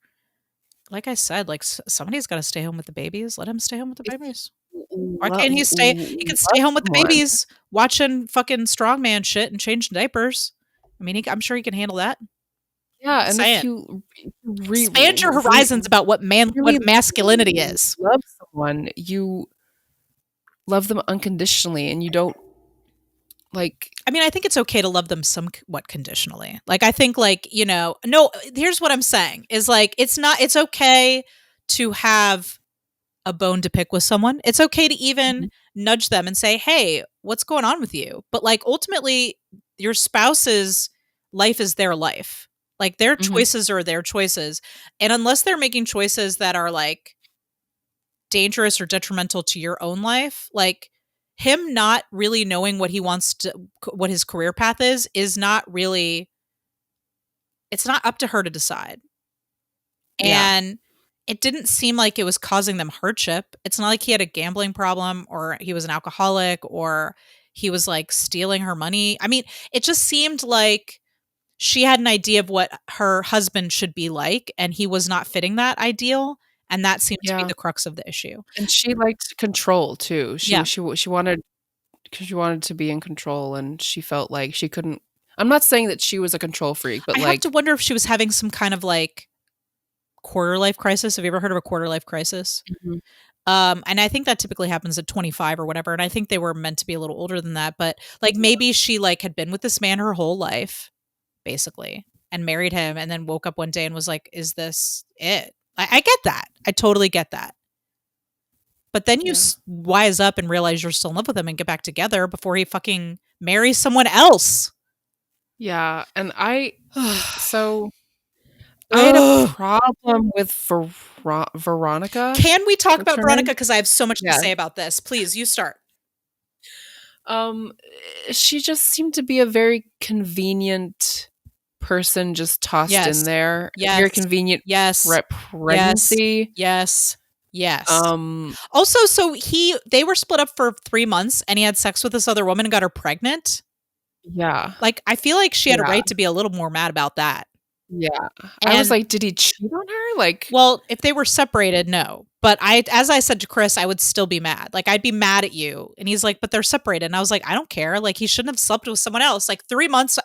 like I said, like somebody's got to stay home with the babies. Let him stay home with the If babies. you Why can't he stay? He can stay love home with the someone, babies, watching fucking strongman shit and changing diapers. I mean, I'm sure he can handle that. yeah, Just and if saying. you Expand your horizons about what really masculinity is. love someone, you love them unconditionally, and you don't like. I mean, I think it's okay to love them somewhat conditionally. Like, I think, like, no, here's what I'm saying is like, it's okay to have a bone to pick with someone. It's okay to even nudge them and say, hey, what's going on with you? But like, ultimately, your spouse's life is their life. Like, their choices are their choices. And unless they're making choices that are like dangerous or detrimental to your own life, like, him not really knowing what what his career path is not really, it's not up to her to decide. Yeah. And it didn't seem like it was causing them hardship. It's not like he had a gambling problem or he was an alcoholic or he was like stealing her money. I mean, it just seemed like she had an idea of what her husband should be like, and he was not fitting that ideal. And that seemed to be Yeah. the crux of the issue. And she liked control too. Yeah. She wanted, because she wanted to be in control, and she felt like she couldn't. I'm not saying that she was a control freak, but I have like to wonder if she was having some kind of like quarter life crisis. Have you ever heard of a quarter life crisis? And I think that typically happens at 25 or whatever. And I think they were meant to be a little older than that, but like maybe she like had been with this man her whole life, basically, and married him, and then woke up one day and was like, "Is this it?" I get that. I totally get that. But then you wise up and realize you're still in love with him and get back together before he fucking marries someone else. Yeah, and so I had a problem with Veronica. Can we talk What's about her Veronica? name? Because I have so much to Yeah. say about this. Please, you start. She just seemed to be a very convenient person just tossed in there. Yes. Very convenient pregnancy. Yes. Also, so they were split up for 3 months and he had sex with this other woman and got her pregnant. Yeah. Like, I feel like she had a right to be a little more mad about that. Yeah. I was like, did he cheat on her? Like, well, if they were separated, no. But as I said to Chris, I would still be mad. Like, I'd be mad at you. And he's like, but they're separated. And I was like, I don't care. Like, he shouldn't have slept with someone else. Like 3 months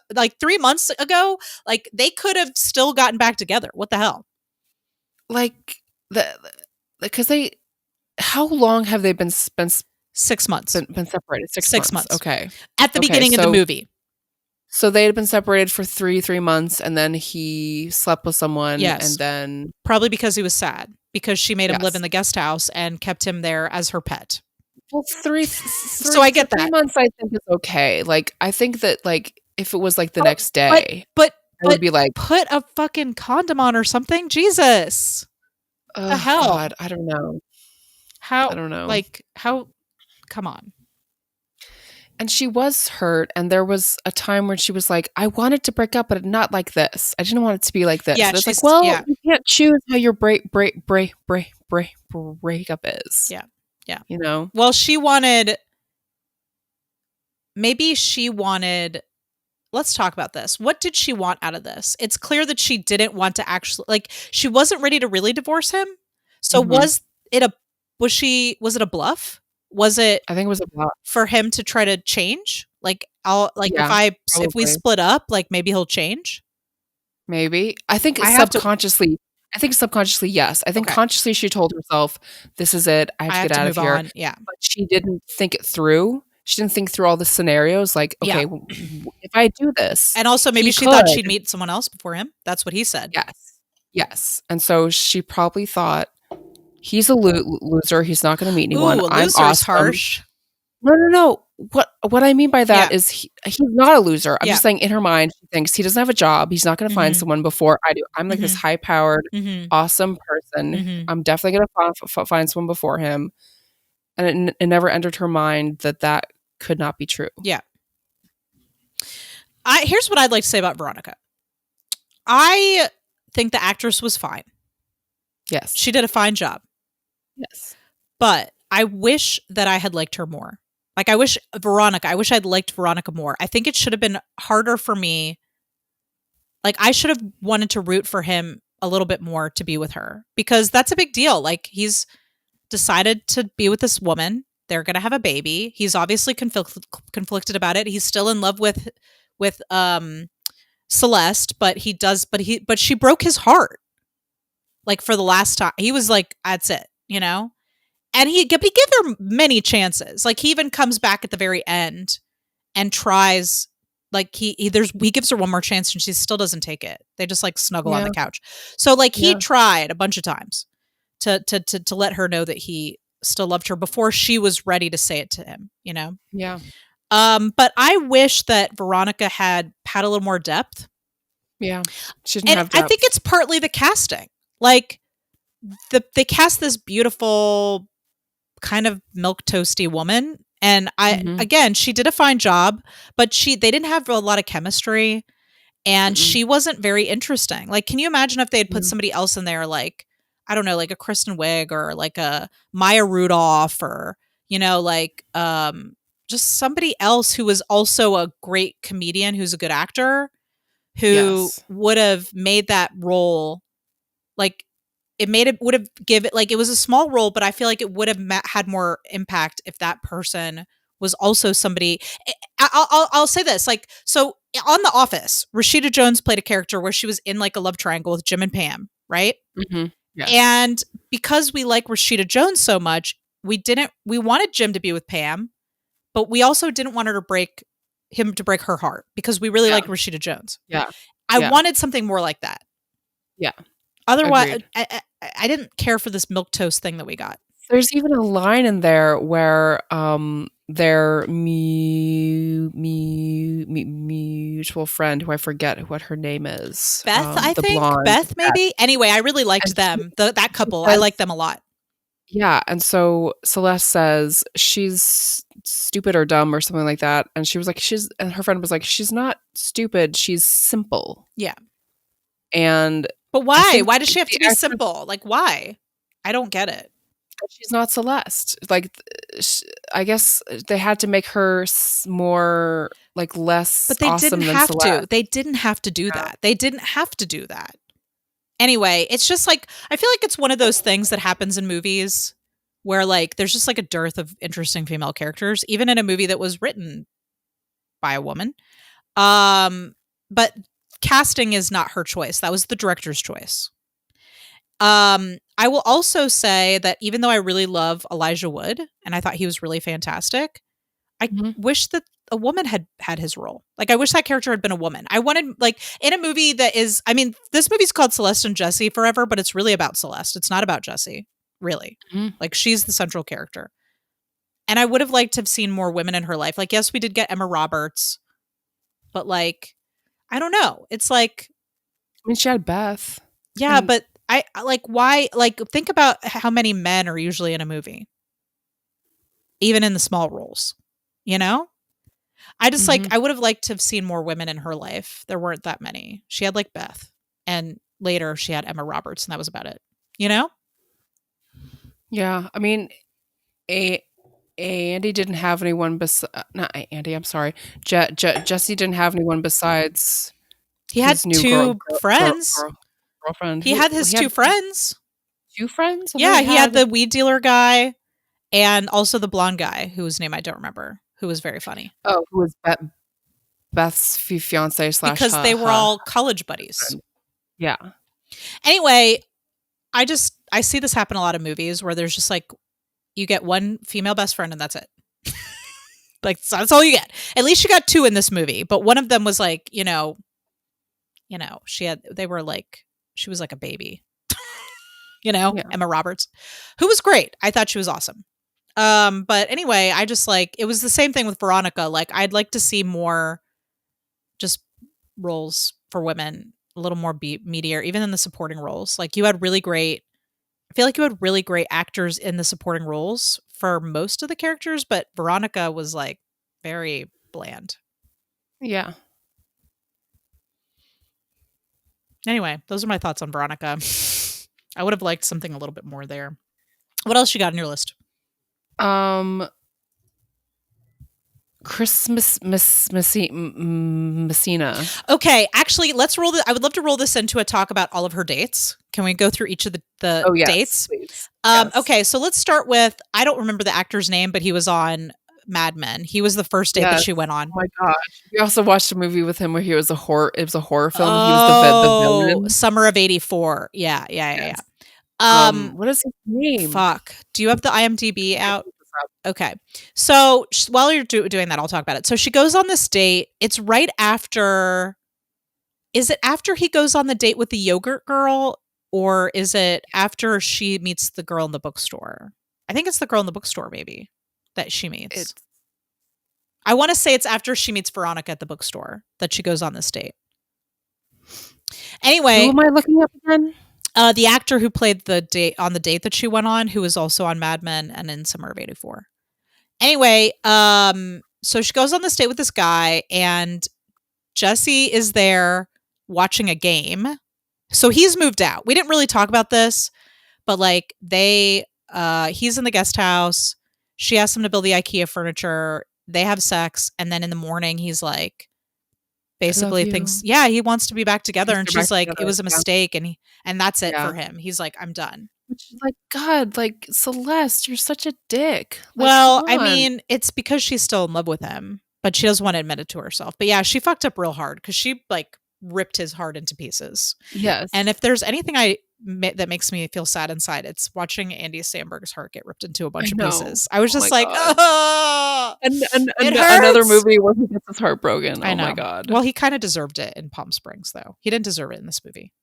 ago, like they could have still gotten back together. What the hell? Like because how long have they been 6 months. Been separated? 6 months. Okay. At the beginning of the movie. So they had been separated for 3 months, and then he slept with someone, and then probably because he was sad, because she made him live in the guest house and kept him there as her pet. Well, so I get that. 3 months I think is okay. Like, I think that like if it was like the next day, but I would be like, put a fucking condom on or something. Jesus. The hell? God, I don't know. How? I don't know. Like, how? Come on. And she was hurt, and there was a time when she was like, I wanted to break up, but not like this. I didn't want it to be like this. Yeah, it's like, well, you can't choose how your breakup is. Yeah. Yeah. You know? Well, maybe she wanted, let's talk about this. What did she want out of this? It's clear that she didn't want to actually, like, she wasn't ready to really divorce him. So was it a bluff? Was it? I think it was a bluff for him to try to change. Like, if we split up, like maybe he'll change. Maybe. I think subconsciously, yes. I think consciously she told herself, "This is it. I have to get out of here." On. Yeah, but she didn't think it through. She didn't think through all the scenarios. Like, okay, if I do this, and also maybe she thought she'd meet someone else before him. That's what he said. Yes. And so she probably thought, he's a loser. He's not going to meet anyone. I'm awesome. Harsh. No. What I mean by that is he's not a loser. I'm just saying, in her mind, she thinks he doesn't have a job. He's not going to find someone before I do. I'm like this high-powered, awesome person. I'm definitely going to find someone before him. And it never entered her mind that could not be true. Yeah. Here's what I'd like to say about Veronica. I think the actress was fine. Yes. She did a fine job. Yes. But I wish that I had liked her more. Like, I wish I'd liked Veronica more. I think it should have been harder for me. Like, I should have wanted to root for him a little bit more to be with her, because that's a big deal. Like, he's decided to be with this woman. They're going to have a baby. He's obviously conflicted about it. He's still in love with Celeste, but she broke his heart. Like, for the last time, he was like, that's it, you know? And he gave her many chances. Like, he even comes back at the very end and tries, like, he gives her one more chance and she still doesn't take it. They just like snuggle on the couch. So like, he tried a bunch of times to let her know that he still loved her before she was ready to say it to him, you know? Yeah. But I wish that Veronica had a little more depth. Yeah. She didn't have depth. I think it's partly the casting. Like, they cast this beautiful, kind of milquetoasty woman, and again, she did a fine job, but they didn't have a lot of chemistry, and she wasn't very interesting. Like, can you imagine if they had put somebody else in there, like, I don't know, like a Kristen Wiig or like a Maya Rudolph, or, you know, like just somebody else who was also a great comedian, who's a good actor, who would have made that role, like, would have given, like, it was a small role, but I feel like it would have had more impact if that person was also somebody. I'll say this, like, so on The Office, Rashida Jones played a character where she was in like a love triangle with Jim and Pam, right? Yes. And because we like Rashida Jones so much, we wanted Jim to be with Pam, but we also didn't want to break her heart, because we really like Rashida Jones. Yeah. I wanted something more like that. Yeah. Otherwise, I didn't care for this milquetoast thing that we got. There's even a line in there where their mutual friend, who I forget what her name is, Beth, I think blonde, Beth, maybe. Anyway, I really liked them. That couple, I liked them a lot. Yeah, and so Celeste says she's stupid or dumb or something like that, and she was like, and her friend was like, she's not stupid, she's simple. Yeah. But why? Why does she have to be simple? Like, why? I don't get it. She's not Celeste. Like, I guess they had to make her more, like, less. But they awesome didn't than have Celeste. to. They didn't have to do that. They didn't have to do that. Anyway, it's just like, I feel like it's one of those things that happens in movies where, like, there's just like a dearth of interesting female characters, even in a movie that was written by a woman. But casting is not her choice. That was the director's choice. I will also say that even though I really love Elijah Wood and I thought he was really fantastic, I wish that a woman had his role. Like, I wish that character had been a woman. I wanted, like, in a movie that is, I mean, this movie's called Celeste and Jesse Forever, but it's really about Celeste. It's not about Jesse, really. Like, she's the central character. And I would have liked to have seen more women in her life. Like, yes, we did get Emma Roberts, but, like, I don't know. It's like, I mean, she had Beth. Yeah, but I like, why? Like, think about how many men are usually in a movie, even in the small roles, you know? I just like, I would have liked to have seen more women in her life. There weren't that many. She had like Beth, and later she had Emma Roberts, and that was about it, you know? Yeah. I mean, Andy didn't have anyone not Andy, I'm sorry. Jesse didn't have anyone besides he had two friends. Girlfriend. He had his two friends. Two friends? Yeah, he had the weed dealer guy and also the blonde guy whose name I don't remember, who was very funny. Oh, who was Beth's fiance / because they were all college buddies. Yeah. Anyway, I see this happen a lot in movies where there's just like, you get one female best friend and that's it. Like, that's all you get. At least you got two in this movie, but one of them was like, she was like a baby, Emma Roberts, who was great. I thought she was awesome. But anyway, I just like, it was the same thing with Veronica. Like, I'd like to see more just roles for women, a little more meatier, even in the supporting roles. Like, I feel like you had really great actors in the supporting roles for most of the characters, but Veronica was like very bland. Yeah. Anyway, those are my thoughts on Veronica. I would have liked something a little bit more there. What else you got on your list? Christmas Messina. Okay, actually, let's roll I would love to roll this into a talk about all of her dates. Can we go through each of the dates? Please. Yes. Okay, so let's start with, I don't remember the actor's name, but he was on Mad Men. He was the first date that she went on. Oh my gosh. We also watched a movie with him where it was a horror film. He was the villain. Summer of '84. Yeah. Yes. What is his name? Fuck. Do you have the IMDb out? Okay. So while you're doing that, I'll talk about it. So she goes on this date. It's right after. Is it after he goes on the date with the yogurt girl, or is it after she meets the girl in the bookstore? I think it's the girl in the bookstore, maybe, that she meets. I want to say it's after she meets Veronica at the bookstore that she goes on this date. Anyway. Who am I looking up again? The actor who played the date that she went on, who was also on Mad Men and in Summer of '84. Anyway, so she goes on this date with this guy, and Jesse is there watching a game. So he's moved out. We didn't really talk about this, but like he's in the guest house. She asks him to build the IKEA furniture. They have sex, and then in the morning he's like, basically thinks, he wants to be back together, and she's like, it was a mistake, and that's it for him. He's like, I'm done. Which is like, God, like, Celeste, you're such a dick. Like, well, I mean, it's because she's still in love with him, but she doesn't want to admit it to herself. But yeah, she fucked up real hard because she like ripped his heart into pieces. Yes. And if there's anything that makes me feel sad inside, it's watching Andy Samberg's heart get ripped into a bunch of pieces. I was just like, oh, another movie where he gets his heart broken. I know. Oh my God. Well, he kind of deserved it in Palm Springs, though. He didn't deserve it in this movie.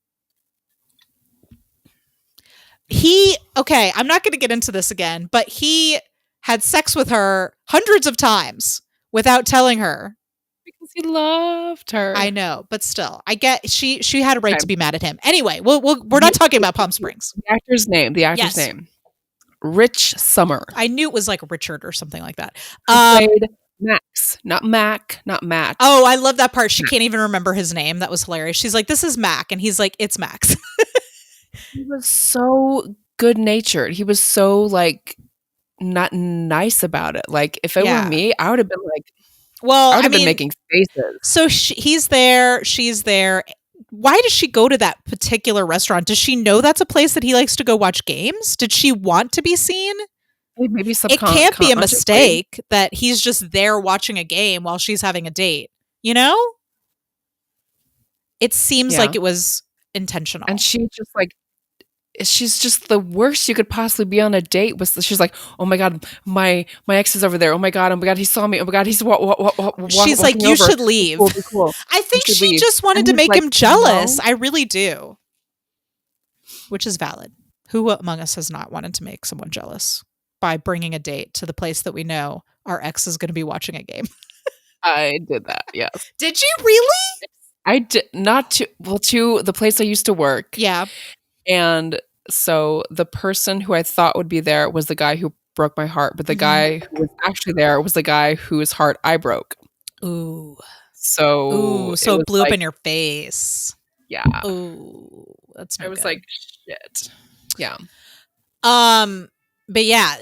I'm not going to get into this again, but he had sex with her hundreds of times without telling her. Because he loved her. I know, but still, I get she had a right to be mad at him. Anyway, we're not talking about Palm Springs. The actor's name. Rich Summer. I knew it was like Richard or something like that. He played Max, not Mac, not Matt. Oh, I love that part. She can't even remember his name. That was hilarious. She's like, "This is Mac," and he's like, "It's Max." He was so good-natured. He was so like not nice about it. Like if it were me, I would have been like, I would have been making faces. So he's there, she's there. Why does she go to that particular restaurant? Does she know that's a place that he likes to go watch games? Did she want to be seen? Maybe it can't be a mistake that he's just there watching a game while she's having a date. You know? It seems like it was intentional. And she just like, she's just the worst you could possibly be on a date with. She's like, oh my God, my ex is over there. Oh my God, he saw me. Oh my God, he's she's like, you should leave. Cool. I think she just wanted to make him jealous. No? I really do. Which is valid. Who among us has not wanted to make someone jealous by bringing a date to the place that we know our ex is going to be watching a game? I did that, yes. Did you really? I did not to the place I used to work. Yeah. And so the person who I thought would be there was the guy who broke my heart, but the guy who was actually there was the guy whose heart I broke. Ooh. So it blew up in your face. Yeah. Ooh, that's not I was good. like, shit. Yeah. But yeah,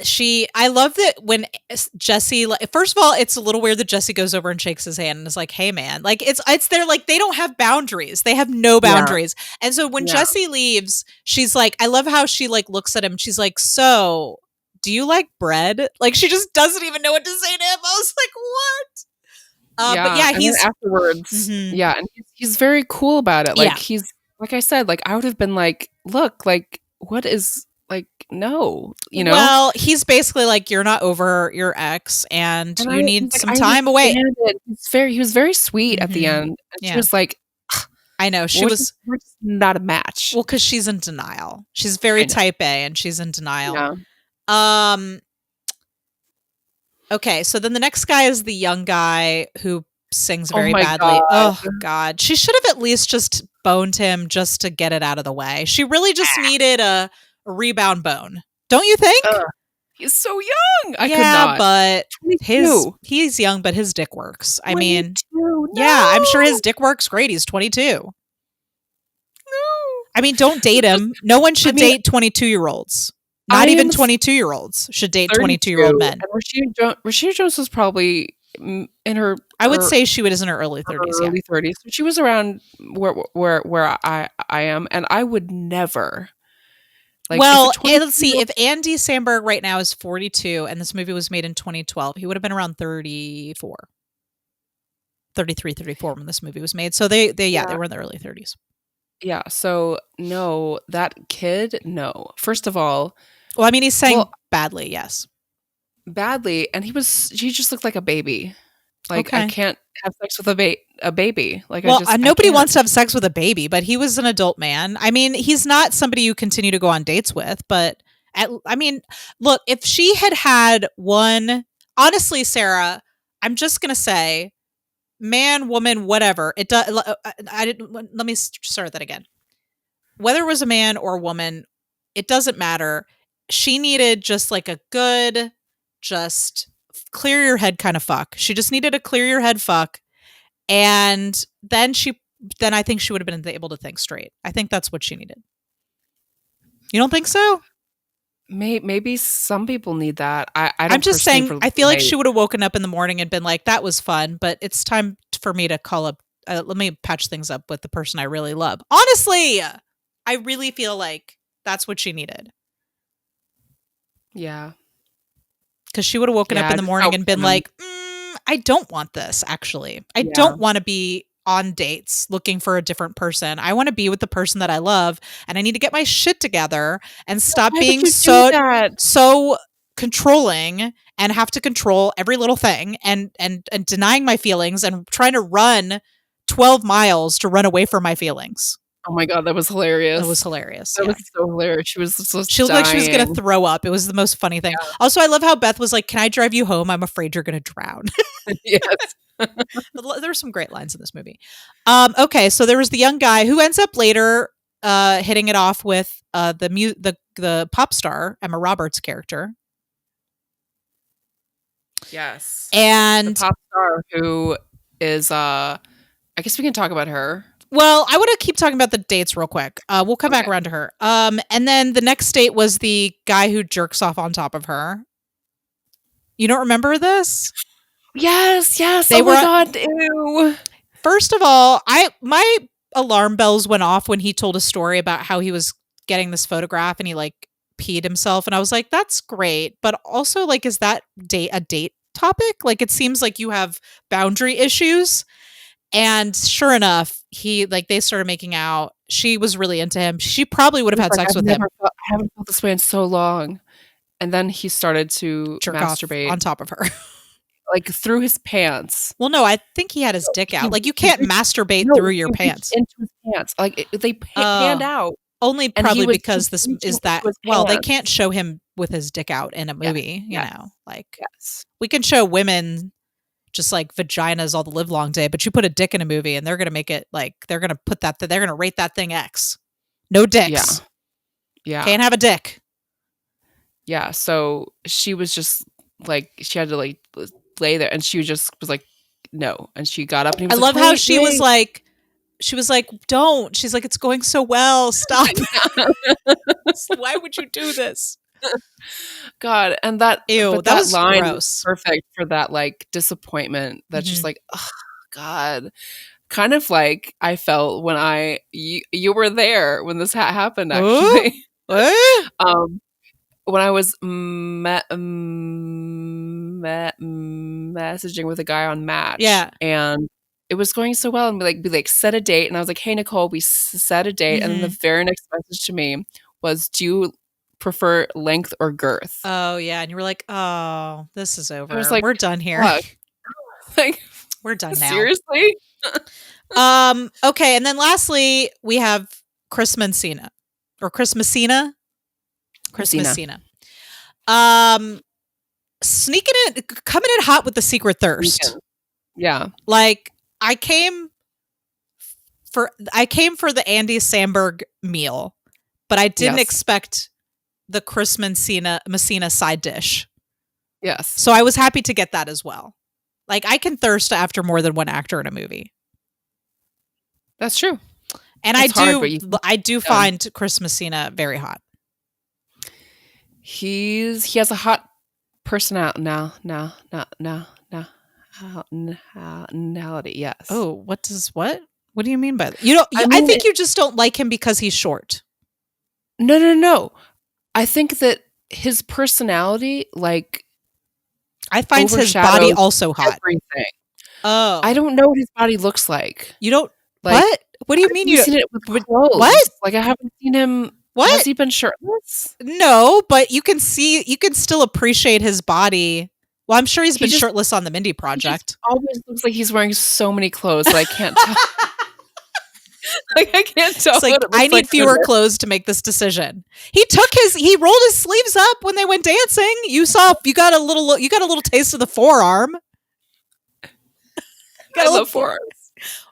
I love that when Jesse, first of all, it's a little weird that Jesse goes over and shakes his hand and is like, hey man, like it's they're like, they don't have boundaries. They have no boundaries. Yeah. And so when Jesse leaves, she's like, I love how she like looks at him. She's like, so do you like bread? Like she just doesn't even know what to say to him. I was like, what? But yeah, he's afterwards. Yeah. And he's very cool about it. Like he's, like I said, like I would have been like, look, like what is, like, no, you know? Well, he's basically like, you're not over your ex and you need some time away. He was very sweet at the end. And she was like, I know. We're just not a match. Well, because she's in denial. She's very type A and she's in denial. Yeah. Okay, so then the next guy is the young guy who sings very badly. God. Oh, God. She should have at least just boned him just to get it out of the way. She really just needed a rebound bone, don't you think? He's so young. I could not. But he's young, but his dick works. I mean, I'm sure his dick works great. He's 22. I mean, don't date him. No one should date 22-year-olds. Not even 22-year-olds should date 22-year-old men. And Rashida Jones was probably in her. I would say she was in her early 30s. Early 30s. She was around where I am, and I would never. Like, well, let's see. If Andy Samberg right now is 42, and this movie was made in 2012, he would have been around 34, 33, 34 when this movie was made. So they were in the early 30s. Yeah. So no, that kid, no. First of all, well, I mean, he's saying badly, yes, badly, and he just looked like a baby. Like, okay. I can't have sex with a baby. Like, well, nobody wants to have sex with a baby, but he was an adult man. I mean, he's not somebody you continue to go on dates with, but I mean, look, if she had one, honestly, Sarah, I'm just gonna say, man, woman, whatever. It does. Let me start that again. Whether it was a man or a woman, it doesn't matter. She needed just like a good, just clear your head kind of fuck. She just needed a clear your head fuck. And then I think she would have been able to think straight. I think that's what she needed. You don't think so? Maybe some people need that. I'm just saying, I feel like she would have woken up in the morning and been like, that was fun, but it's time for me to call up, let me patch things up with the person I really love. Honestly, I really feel like that's what she needed. Yeah. Because she would have woken up in the morning and been like, I don't want this, actually. I don't want to be on dates looking for a different person. I want to be with the person that I love, and I need to get my shit together and stop being so controlling and have to control every little thing and denying my feelings and trying to run 12 miles to run away from my feelings. Oh my God, that was hilarious. That was hilarious. That was so hilarious. She looked like she was going to throw up. It was the most funny thing. Yeah. Also, I love how Beth was like, can I drive you home? I'm afraid you're going to drown. Yes. There's some great lines in this movie. Okay, so there was the young guy who ends up later hitting it off with the pop star, Emma Roberts' character. Yes. And the pop star who is, I guess we can talk about her. Well, I want to keep talking about the dates real quick. We'll come back around to her. And then the next date was the guy who jerks off on top of her. You don't remember this? Yes. My God, ew. First of all, my alarm bells went off when he told a story about how he was getting this photograph and he like peed himself, and I was like, that's great, but also like, is that a date topic? Like, it seems like you have boundary issues. And sure enough, they started making out. She was really into him. She probably would have had sex with him. I haven't felt this way in so long. And then he started to masturbate on top of her. Like through his pants. Well, no, I think he had his dick out. Like, you can't masturbate through your pants. Into his pants. Like, they panned out. Only probably because this is that. Well, they can't show him with his dick out in a movie, you know. Like, we can show women just like vaginas all the live long day, but you put a dick in a movie and they're going to make it like, they're going to put that, they're going to rate that thing X. No dicks. Yeah. Can't have a dick. Yeah. So she was just like, she had to like lay there and she was like, no. And she got up and he was I love how she was like, don't. She's like, it's going so well. Stop. Why would you do this? God, and that was line gross. Was perfect for that like disappointment. That's just like, oh God, kind of like I felt when you were there when this happened. Actually, when I was messaging with a guy on Match, and it was going so well, and we like set a date, and I was like, hey Nicole, we set a date, and then the very next message to me was, do you prefer length or girth? Oh yeah, and you were like, oh, this is over. I was like, we're done here. Like, we're done now. Seriously? Okay, and then lastly we have Chris Messina. Sneaking in, coming in hot with the secret thirst. Yeah. Like, I came for the Andy Samberg meal, but I didn't expect the Chris Messina side dish. Yes. So I was happy to get that as well. Like, I can thirst after more than one actor in a movie. That's true. And I do find Chris Messina very hot. He has a hot personality. Yes. Oh, what do you mean by that? I think you just don't like him because he's short. No. I think that his personality, like, I find his body also hot. Everything. Oh, I don't know what his body looks like. You don't like what? What do you mean? You've seen it with clothes? What? Like, I haven't seen him. What? Has he been shirtless? No, but you can still appreciate his body. Well, I'm sure he's been shirtless on the Mindy Project. He always looks like he's wearing so many clothes that I can't tell. Like, I can't tell. It's like, I need fewer clothes to make this decision. He rolled his sleeves up when they went dancing. You got a little taste of the forearm. I love forearms.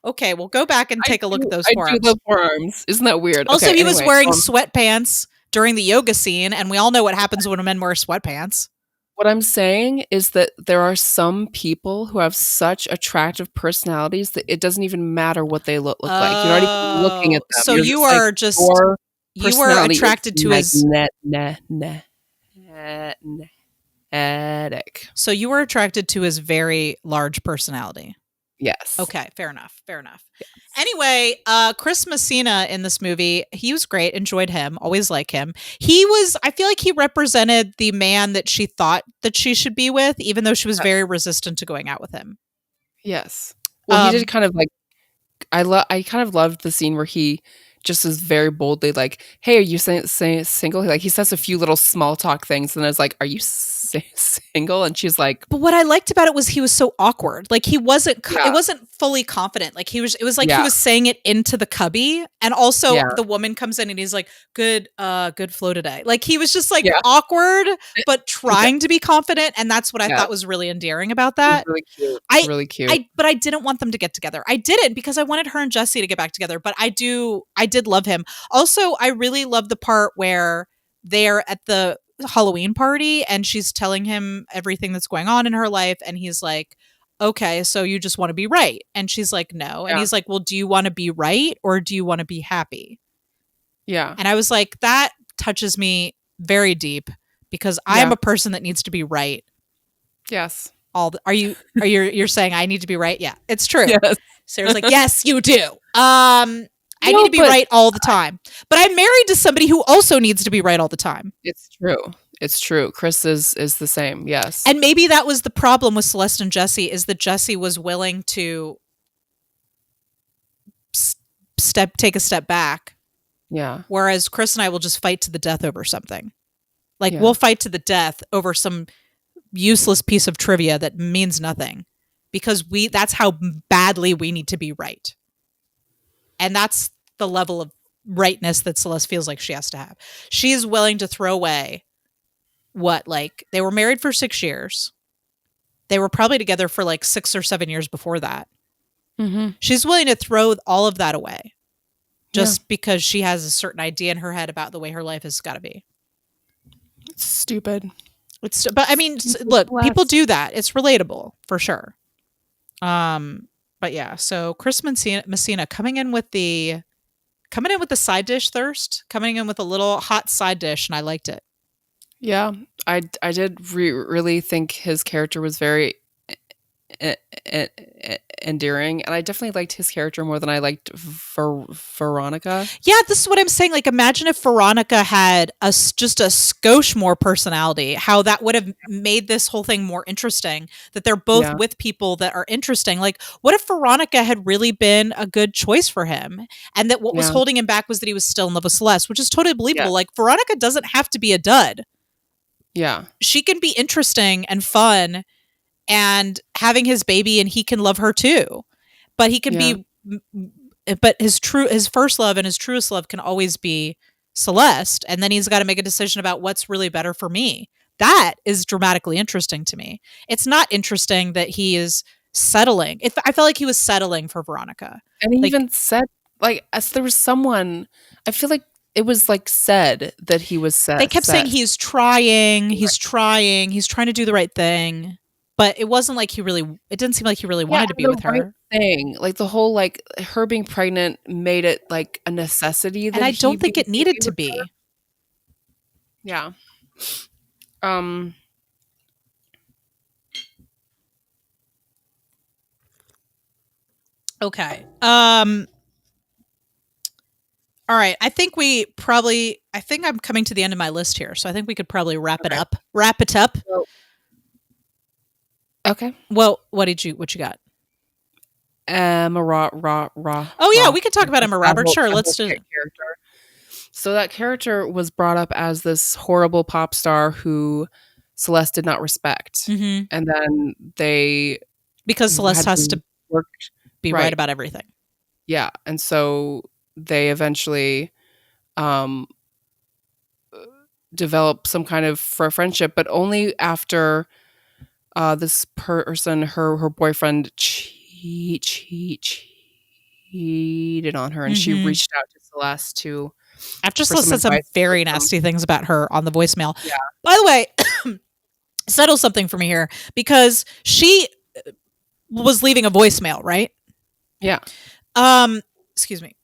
Okay, well, go back and take a look at those forearms. I do love forearms. Isn't that weird? Also, he was wearing sweatpants during the yoga scene, and we all know what happens when men wear sweatpants. What I'm saying is that there are some people who have such attractive personalities that it doesn't even matter what they look like. You're not even looking at them. So you are attracted to his So you were attracted to his very large personality. Yes. Okay, fair enough. Yes. Anyway, Chris Messina in this movie, he was great. Enjoyed him. Always like him. I feel like he represented the man that she thought that she should be with, even though she was very resistant to going out with him. Yes. Well, he did kind of like, I kind of loved the scene where he just is very boldly like, hey, are you single? Like, he says a few little small talk things, and I was like, are you single? And she's like, but what I liked about it was he was so awkward. Like, he wasn't it wasn't fully confident. Like, it was like he was saying it into the cubby, and also the woman comes in and he's like, good flow today. Like, he was just like awkward but trying to be confident, and that's what I thought was really endearing about that. Really cute. Really cute. But I didn't want them to get together. I didn't, because I wanted her and Jesse to get back together, but I did love him. Also, I really love the part where they're at the Halloween party and she's telling him everything that's going on in her life, and he's like, okay, so you just want to be right? And she's like, no. And he's like, well, do you want to be right or do you want to be happy? Yeah. And I was like, that touches me very deep, because I am a person that needs to be right. Yes. You're saying I need to be right? Yeah, it's true. Yes. Sarah's like, yes, you do. I need to be right all the time. But I'm married to somebody who also needs to be right all the time. It's true. Chris is the same. Yes. And maybe that was the problem with Celeste and Jesse, is that Jesse was willing to take a step back. Yeah. Whereas Chris and I will just fight to the death over something. Like, we'll fight to the death over some useless piece of trivia that means nothing, because that's how badly we need to be right. And that's the level of rightness that Celeste feels like she has to have. She is willing to throw away they were married for 6 years. They were probably together for like 6 or 7 years before that. Mm-hmm. She's willing to throw all of that away just because she has a certain idea in her head about the way her life has got to be. It's stupid. But I mean, look, people do that. It's relatable for sure. But yeah, so Chris Messina coming in with the side dish thirst, coming in with a little hot side dish, and I liked it. Yeah, I did really think his character was very endearing, and I definitely liked his character more than I liked Veronica. Yeah, this is what I'm saying. Like, imagine if Veronica had just a skosh more personality, how that would have made this whole thing more interesting, that they're both with people that are interesting. Like, what if Veronica had really been a good choice for him, and that what was holding him back was that he was still in love with Celeste, which is totally believable. Like, Veronica doesn't have to be a dud. Yeah. She can be interesting and fun and having his baby, and he can love her too. But he can be, but his first love and his truest love can always be Celeste. And then he's got to make a decision about what's really better for me. That is dramatically interesting to me. It's not interesting that he is settling. I felt like he was settling for Veronica. And he even said, like, as there was someone, I feel like it was like said that he was set. They kept saying he's trying to do the right thing. But it wasn't like it didn't seem like he really wanted to be with her. thing. Like the whole like her being pregnant made it like a necessity that and I he don't think be it needed to with her. be. Yeah. Okay. All right. I think I'm coming to the end of my list here, so I think we could probably wrap it up. Well, okay. Well, what you got? Emma Oh yeah, we could talk about Emma Roberts. Sure, let's do it. So that character was brought up as this horrible pop star who Celeste did not respect, and then because Celeste has to be right about everything. Yeah, and so they eventually develop some kind of friendship, but only after this person, her boyfriend, cheated on her, and she reached out to Celeste to. After Celeste said some very nasty things about her on the voicemail. Yeah. By the way, settle something for me here, because she was leaving a voicemail, right? Yeah. Excuse me.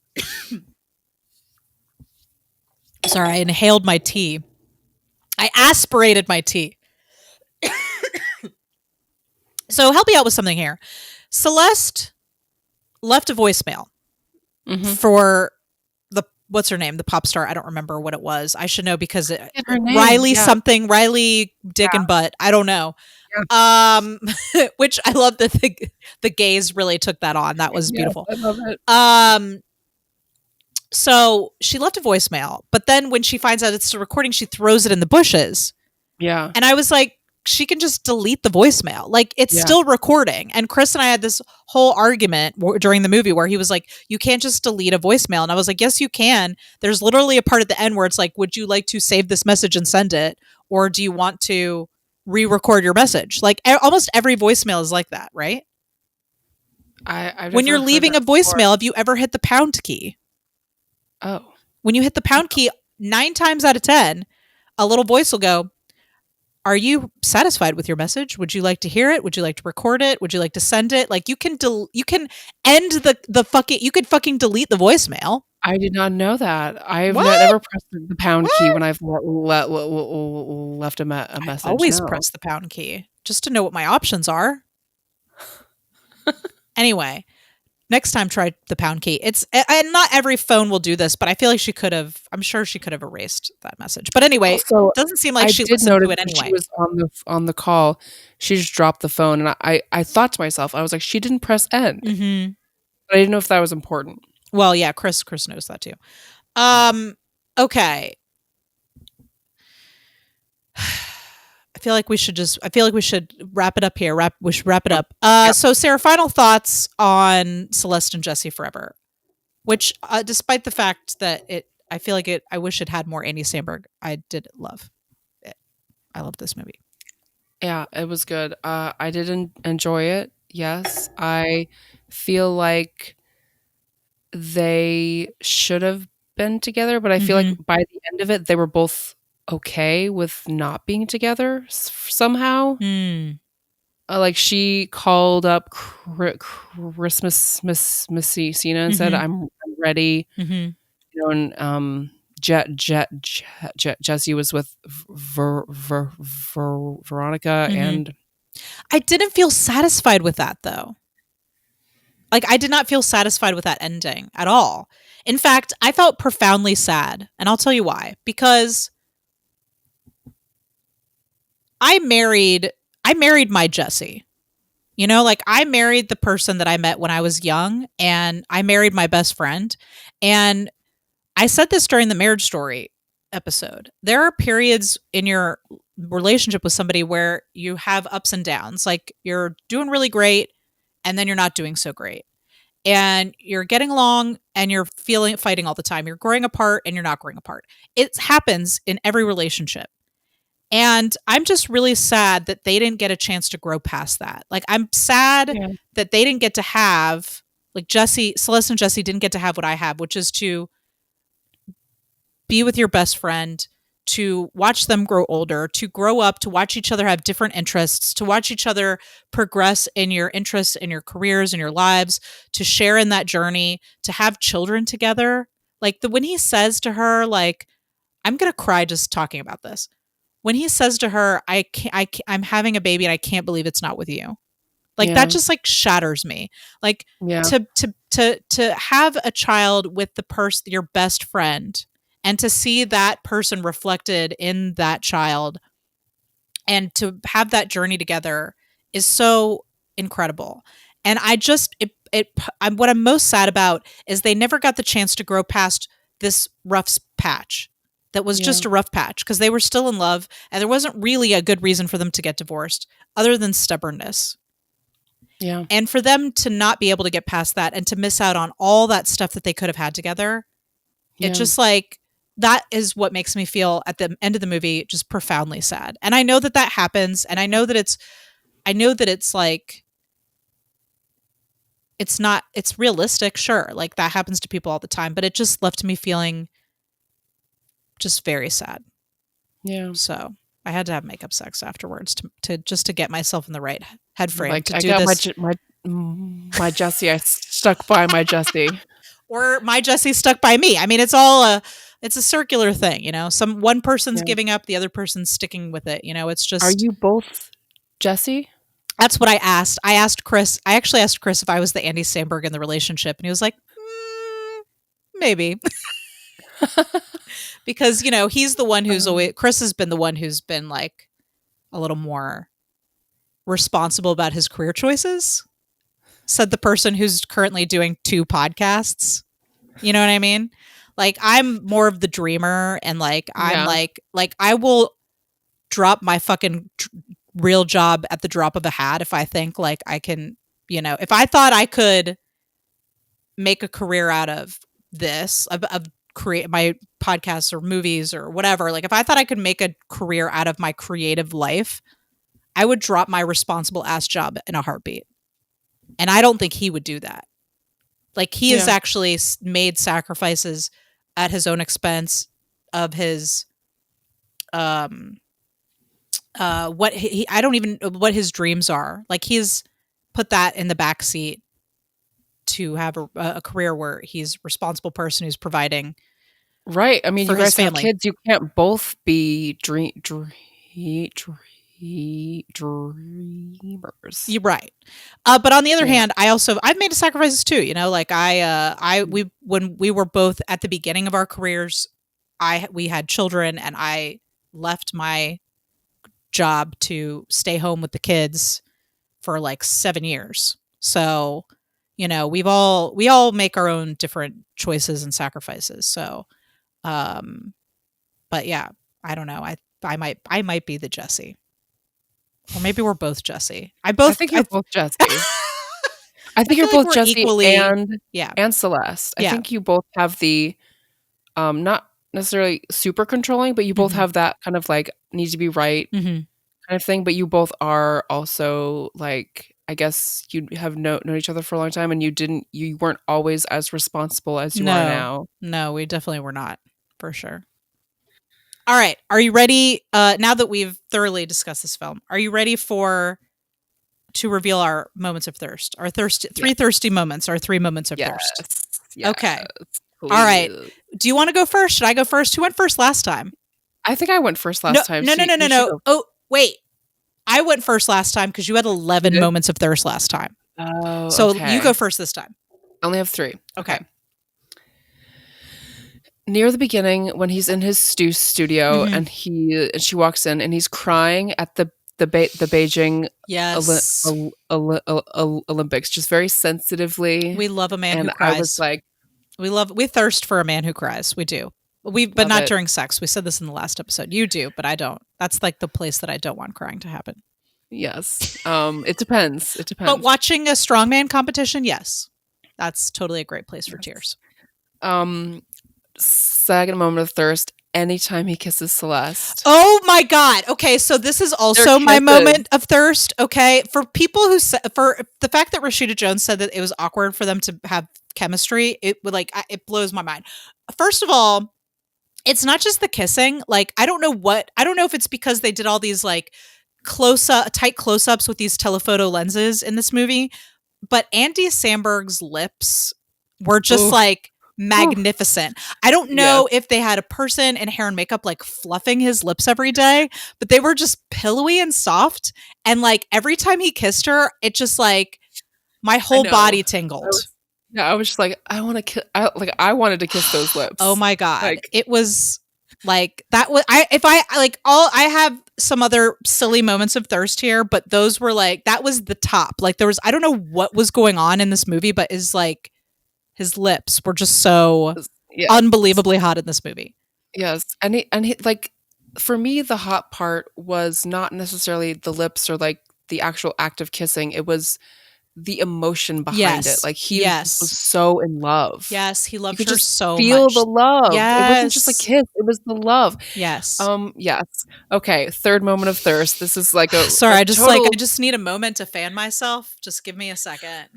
Sorry, I inhaled my tea. I aspirated my tea. So help me out with something here. Celeste left a voicemail for what's her name? The pop star. I don't remember what it was. I should know because Riley something, Riley Dick and Butt. I don't know. Yeah. Which I love that the gays really took that on. That was beautiful. I love it. So she left a voicemail, but then when she finds out it's a recording, she throws it in the bushes. Yeah. And I was like, she can just delete the voicemail. Like, it's still recording. And Chris and I had this whole argument during the movie where he was like, you can't just delete a voicemail. And I was like, yes, you can. There's literally a part at the end where it's like, would you like to save this message and send it? Or do you want to re-record your message? Like, almost every voicemail is like that, right? When you're leaving a voicemail, have you ever hit the pound key? Oh. When you hit the pound key, 9 times out of 10, a little voice will go, are you satisfied with your message? Would you like to hear it? Would you like to record it? Would you like to send it? Like, you can end the fucking, you could fucking delete the voicemail. I did not know that. I've never pressed the pound key when I've left a message. I always press the pound key just to know what my options are. Anyway, next time try the pound key. And not every phone will do this, but I feel like I'm sure she could have erased that message. But anyway, it doesn't seem like she listened to it anyway. She was on the call. She just dropped the phone, and I thought to myself, I was like, she didn't press end. Mm-hmm. But I didn't know if that was important. Well, yeah, Chris knows that too. Okay. I feel like we should wrap it up here. We should wrap it up. So Sarah, final thoughts on Celeste and Jesse Forever, which, despite the fact that I wish it had more Andy Samberg. I did love it. I love this movie. Yeah, it was good. I did enjoy it. Yes, I feel like they should have been together, but I feel like by the end of it, they were both okay with not being together somehow. Like, she called up Christmas Messina and said, "I'm ready." You know, and Jesse was with Veronica, and I didn't feel satisfied with that, though. Like, I did not feel satisfied with that ending at all. In fact, I felt profoundly sad, and I'll tell you why. Because I married my Jesse. You know, like, I married the person that I met when I was young, and I married my best friend. And I said this during the Marriage Story episode. There are periods in your relationship with somebody where you have ups and downs. Like, you're doing really great, and then you're not doing so great. And you're getting along and you're fighting all the time. You're growing apart and you're not growing apart. It happens in every relationship. And I'm just really sad that they didn't get a chance to grow past that. Like, I'm sad that they didn't get to have, like, Celeste and Jesse didn't get to have what I have, which is to be with your best friend, to watch them grow older, to grow up, to watch each other have different interests, to watch each other progress in your interests, in your careers, in your lives, to share in that journey, to have children together. Like when he says to her, like, I'm going to cry just talking about this. When he says to her, I'm having a baby and I can't believe it's not with you. Like that just like shatters me. Like to have a child with the person, your best friend, and to see that person reflected in that child and to have that journey together is so incredible. And what I'm most sad about is they never got the chance to grow past this rough patch. That was just a rough patch because they were still in love and there wasn't really a good reason for them to get divorced other than stubbornness. Yeah. And for them to not be able to get past that and to miss out on all that stuff that they could have had together, it just like, that is what makes me feel at the end of the movie just profoundly sad. And I know that happens. And I know that it's like, it's realistic. Sure. Like that happens to people all the time, but it just left me feeling just very sad. Yeah. So I had to have makeup sex afterwards to get myself in the right head frame. Like to I do got this. my Jesse. I stuck by my Jesse. Or my Jesse stuck by me. I mean, it's all it's a circular thing, you know. One person's giving up, the other person's sticking with it. You know, it's just. Are you both Jesse? That's what I asked. I actually asked Chris if I was the Andy Samberg in the relationship, and he was like, maybe. Because, you know, he's the one who's always, Chris has been the one who's been like a little more responsible about his career choices. Said the person who's currently doing 2 podcasts. You know what I mean? Like I'm more of the dreamer and like, I'm like I will drop my fucking real job at the drop of a hat if I think like I can, you know, if I thought I could make a career out of this, of create my podcasts or movies or whatever, like if I thought I could make a career out of my creative life, I would drop my responsible ass job in a heartbeat. And I don't think he would do that. Like he has actually made sacrifices at his own expense of his what I don't even know what his dreams are. Like he's put that in the back seat to have a career where he's a responsible person who's providing. Right. I mean, you guys have family. kids. You can't both be dreamers. You're right. But on the other hand, I've made sacrifices too. You know, like when we were both at the beginning of our careers, we had children and I left my job to stay home with the kids for like 7 years. So, you know, we all make our own different choices and sacrifices. So, but yeah, I don't know. I might be the Jesse. Or maybe we're both Jesse. I think you're both Jesse. I think you're both Jesse and Celeste. I think you both have the not necessarily super controlling, but you both have that kind of like need to be right kind of thing. But you both are also like, I guess you have known each other for a long time, and you weren't always as responsible as you are now. No, we definitely were not, for sure. All right. Are you ready? Now that we've thoroughly discussed this film, are you ready to reveal our moments of thirst? Our three thirsty moments, our 3 moments of thirst. Yes, okay. Please. All right. Do you want to go first? Should I go first? Who went first last time? I think I went first last time. No. Oh, wait. I went first last time because you had 11 moments of thirst last time. Oh, so you go first this time. I only have 3. Okay. Near the beginning, when he's in his studio and she walks in and he's crying at the Beijing Olympics, just very sensitively. We love a man who cries. I was like, we thirst for a man who cries. We do. But not during sex. We said this in the last episode. You do, but I don't. That's like the place that I don't want crying to happen. Yes. It depends. It depends. But watching a strongman competition, yes. That's totally a great place for tears. Second moment of thirst, anytime he kisses Celeste. Oh my God. Okay, so this is also my moment of thirst. Okay, for people who for the fact that Rashida Jones said that it was awkward for them to have chemistry, it blows my mind. First of all, it's not just the kissing. Like, I don't know if it's because they did all these like tight close-ups with these telephoto lenses in this movie, but Andy Samberg's lips were just like magnificent. I don't know if they had a person in hair and makeup like fluffing his lips every day, but they were just pillowy and soft. And like every time he kissed her, it just like my whole body tingled. I was just like, I wanted to kiss those lips. Oh my God. Like, it was like that was I have some other silly moments of thirst here, but those were like, that was the top. Like there was, I don't know what was going on in this movie, but is like his lips were just so unbelievably hot in this movie. Yes. And he like, for me, the hot part was not necessarily the lips or like the actual act of kissing. It was the emotion behind it. Like he was so in love. Yes, he loved her so much. Feel the love. Yes. It wasn't just a kiss. It was the love. Yes. Yes. Okay. Third moment of thirst. This is like a sorry. I just need a moment to fan myself. Just give me a second.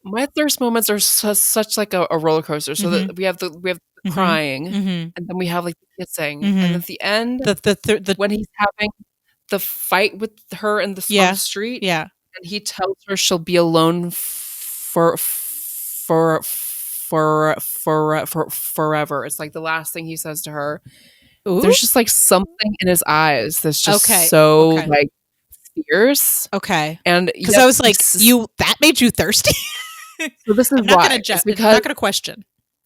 My thirst moments are such like a roller coaster. So that we have the crying, and then we have like the kissing, and at the end, when he's having the fight with her on the street, and he tells her she'll be alone for forever. It's like the last thing he says to her. Ooh. There's just like something in his eyes that's just like fierce. Okay, and because I was like, that made you thirsty. So this is why. I'm not gonna question.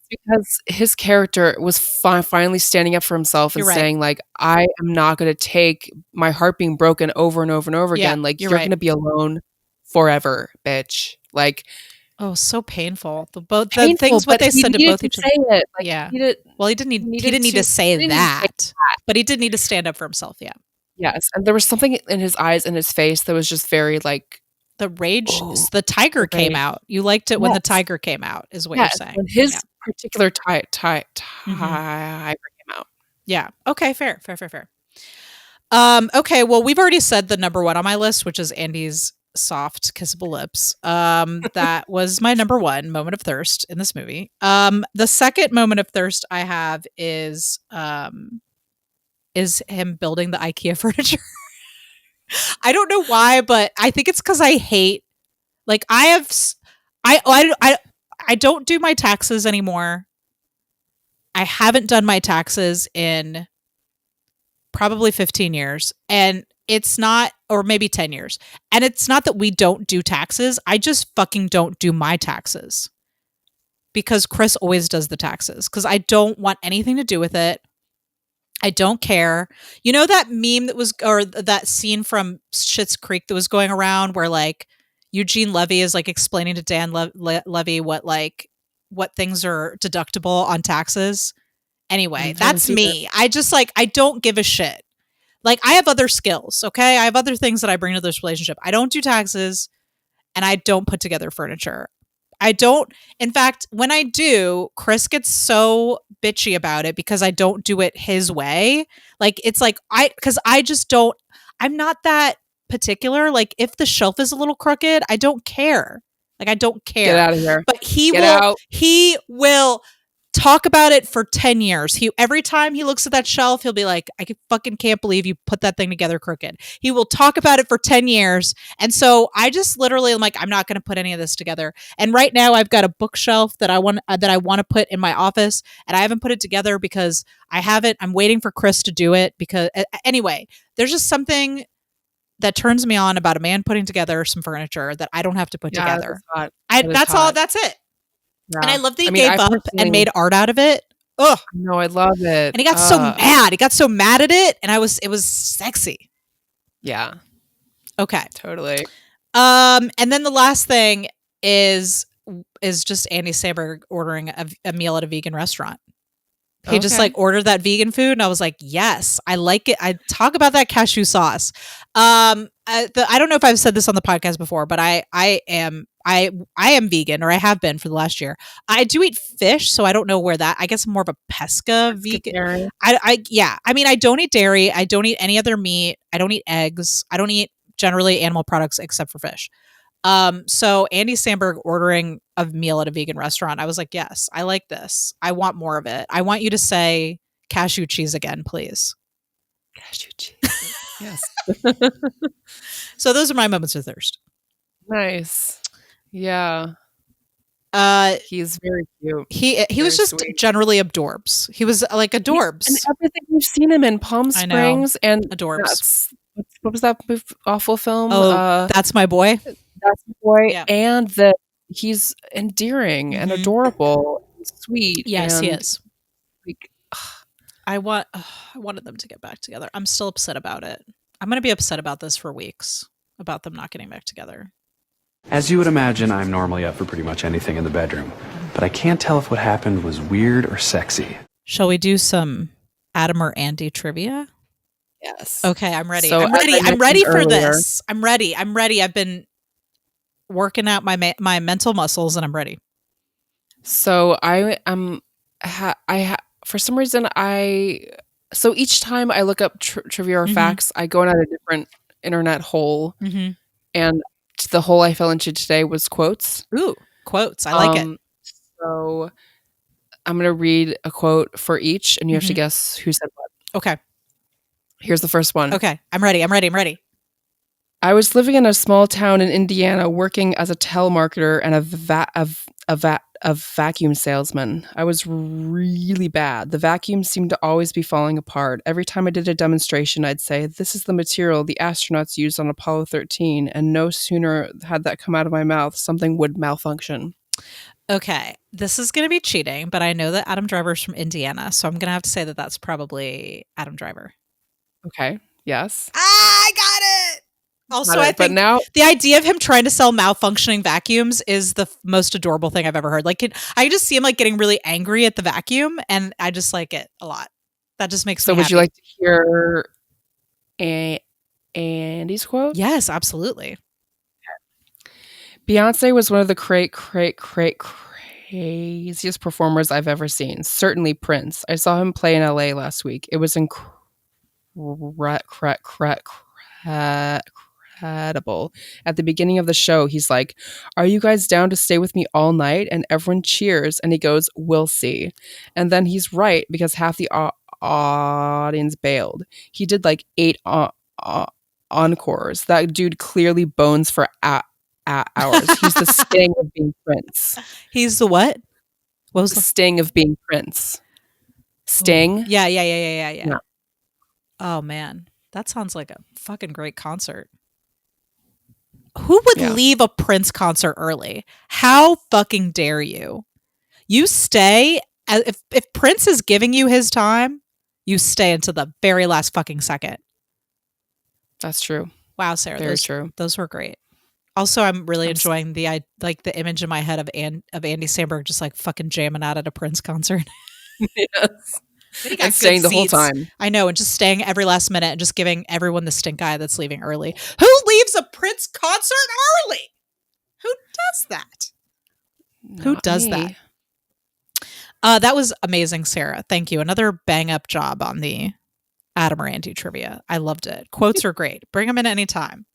Because his character was finally standing up for himself and saying, like, I am not going to take my heart being broken over and over and over again. Like, you're going to be alone forever, bitch. Like, oh, so painful. The things what they said to both each other. Like, he didn't need to say that, but he did need to stand up for himself. Yeah. Yes, and there was something in his eyes and his face that was just very like. The rage, the tiger came out. You liked it when the tiger came out, is what you're saying. When his particular tiger came out. Yeah. Okay. Fair. Okay. Well, we've already said the number one on my list, which is Andy's soft, kissable lips. That was my number one moment of thirst in this movie. The second moment of thirst I have is him building the IKEA furniture. I don't know why, but I think it's because I hate, like, I don't do my taxes anymore. I haven't done my taxes in probably 15 years, and it's not, or maybe 10 years. And it's not that we don't do taxes. I just fucking don't do my taxes because Chris always does the taxes because I don't want anything to do with it. I don't care. You know that meme that was, or that scene from Schitt's Creek that was going around where like Eugene Levy is like explaining to Dan Levy what things are deductible on taxes. Anyway, that's me. I just like, I don't give a shit. Like I have other skills. Okay. I have other things that I bring to this relationship. I don't do taxes and I don't put together furniture. I don't. In fact, when I do, Chris gets so bitchy about it because I don't do it his way. Like, it's like, because I just don't, I'm not that particular. Like, if the shelf is a little crooked, I don't care. Like, I don't care. Get out of here. But he will talk about it for 10 years. Every time he looks at that shelf, he'll be like, I fucking can't believe you put that thing together crooked. He will talk about it for 10 years. And so I just literally am like, I'm not going to put any of this together. And right now I've got a bookshelf that I want to put in my office, and I haven't put it together because I'm waiting for Chris to do it because anyway, there's just something that turns me on about a man putting together some furniture that I don't have to put together. That's it. Yeah. And I love that he gave up and made art out of it. Ugh. No, I love it. And he got so mad. He got so mad at it, and it was sexy. Yeah. Okay. Totally. And then the last thing is just Andy Samberg ordering a meal at a vegan restaurant. He just like ordered that vegan food, and I was like, yes, I like it. I talk about that cashew sauce. I don't know if I've said this on the podcast before, but I am vegan, or I have been for the last year. I do eat fish, so I don't know where that. I guess I'm more of a pesca vegan. I mean, I don't eat dairy. I don't eat any other meat. I don't eat eggs. I don't eat generally animal products except for fish. So Andy Samberg ordering a meal at a vegan restaurant, I was like, yes, I like this. I want more of it. I want you to say cashew cheese again, please. Cashew cheese. Yes. So those are my moments of thirst. Nice. Yeah. He's very cute. He was just sweet. Generally adorbs. He was like adorbs. And everything we've seen him in Palm Springs and adorbs. What was that awful film? Oh, That's My Boy. That's My Boy. Yeah. And that he's endearing and adorable, and sweet. Yes, and he is. Like, I wanted them to get back together. I'm still upset about it. I'm going to be upset about this for weeks, about them not getting back together. As you would imagine, I'm normally up for pretty much anything in the bedroom, but I can't tell if what happened was weird or sexy. Shall we do some Adam or Andy trivia? Yes. Okay, I'm ready. So I'm ready for this. I'm ready. I've been working out my mental muscles, and I'm ready. So for some reason so each time I look up trivia or facts, I go down a different internet hole, and the hole I fell into today was quotes. Ooh, quotes. I like it. So I'm going to read a quote for each, and you have to guess who said what. Okay. Here's the first one. Okay. I'm ready. I was living in a small town in Indiana, working as a telemarketer and a vacuum salesman. I was really bad. The vacuums seemed to always be falling apart. Every time I did a demonstration, I'd say, "This is the material the astronauts used on Apollo 13." And no sooner had that come out of my mouth, something would malfunction. Okay. This is going to be cheating, but I know that Adam Driver's from Indiana, so I'm going to have to say that that's probably Adam Driver. Okay. Yes. I got it! Also, I think now, the idea of him trying to sell malfunctioning vacuums is the most adorable thing I've ever heard. Like, I just see him like getting really angry at the vacuum, and I just like it a lot. That just makes me happy. So would you like to hear Andy's quote? Yes, absolutely. Beyonce was one of the craziest performers I've ever seen. Certainly Prince. I saw him play in LA last week. It was incredible. At the beginning of the show, he's like, "Are you guys down to stay with me all night?" And everyone cheers, and he goes, "We'll see." And then he's right, because half the audience bailed. He did like 8 encores. That dude clearly bones for hours. He's the sting of being Prince. He's the what? What was the sting of being Prince? Sting? Oh, yeah. Oh man, that sounds like a fucking great concert. Who would leave a Prince concert early? How fucking dare you? You stay. If Prince is giving you his time, you stay until the very last fucking second. That's true. Wow, Sarah. Very true. Those were great. Also, I'm really enjoying the image in my head of Andy Samberg just like fucking jamming out at a Prince concert. Yes. And staying the whole time. I know, and just staying every last minute and just giving everyone the stink eye that's leaving early. Who leaves a Prince concert early? Who does that? Who does that? That was amazing, Sarah. Thank you. Another bang up job on the Adam or Andy trivia. I loved it. Quotes are great. Bring them in anytime.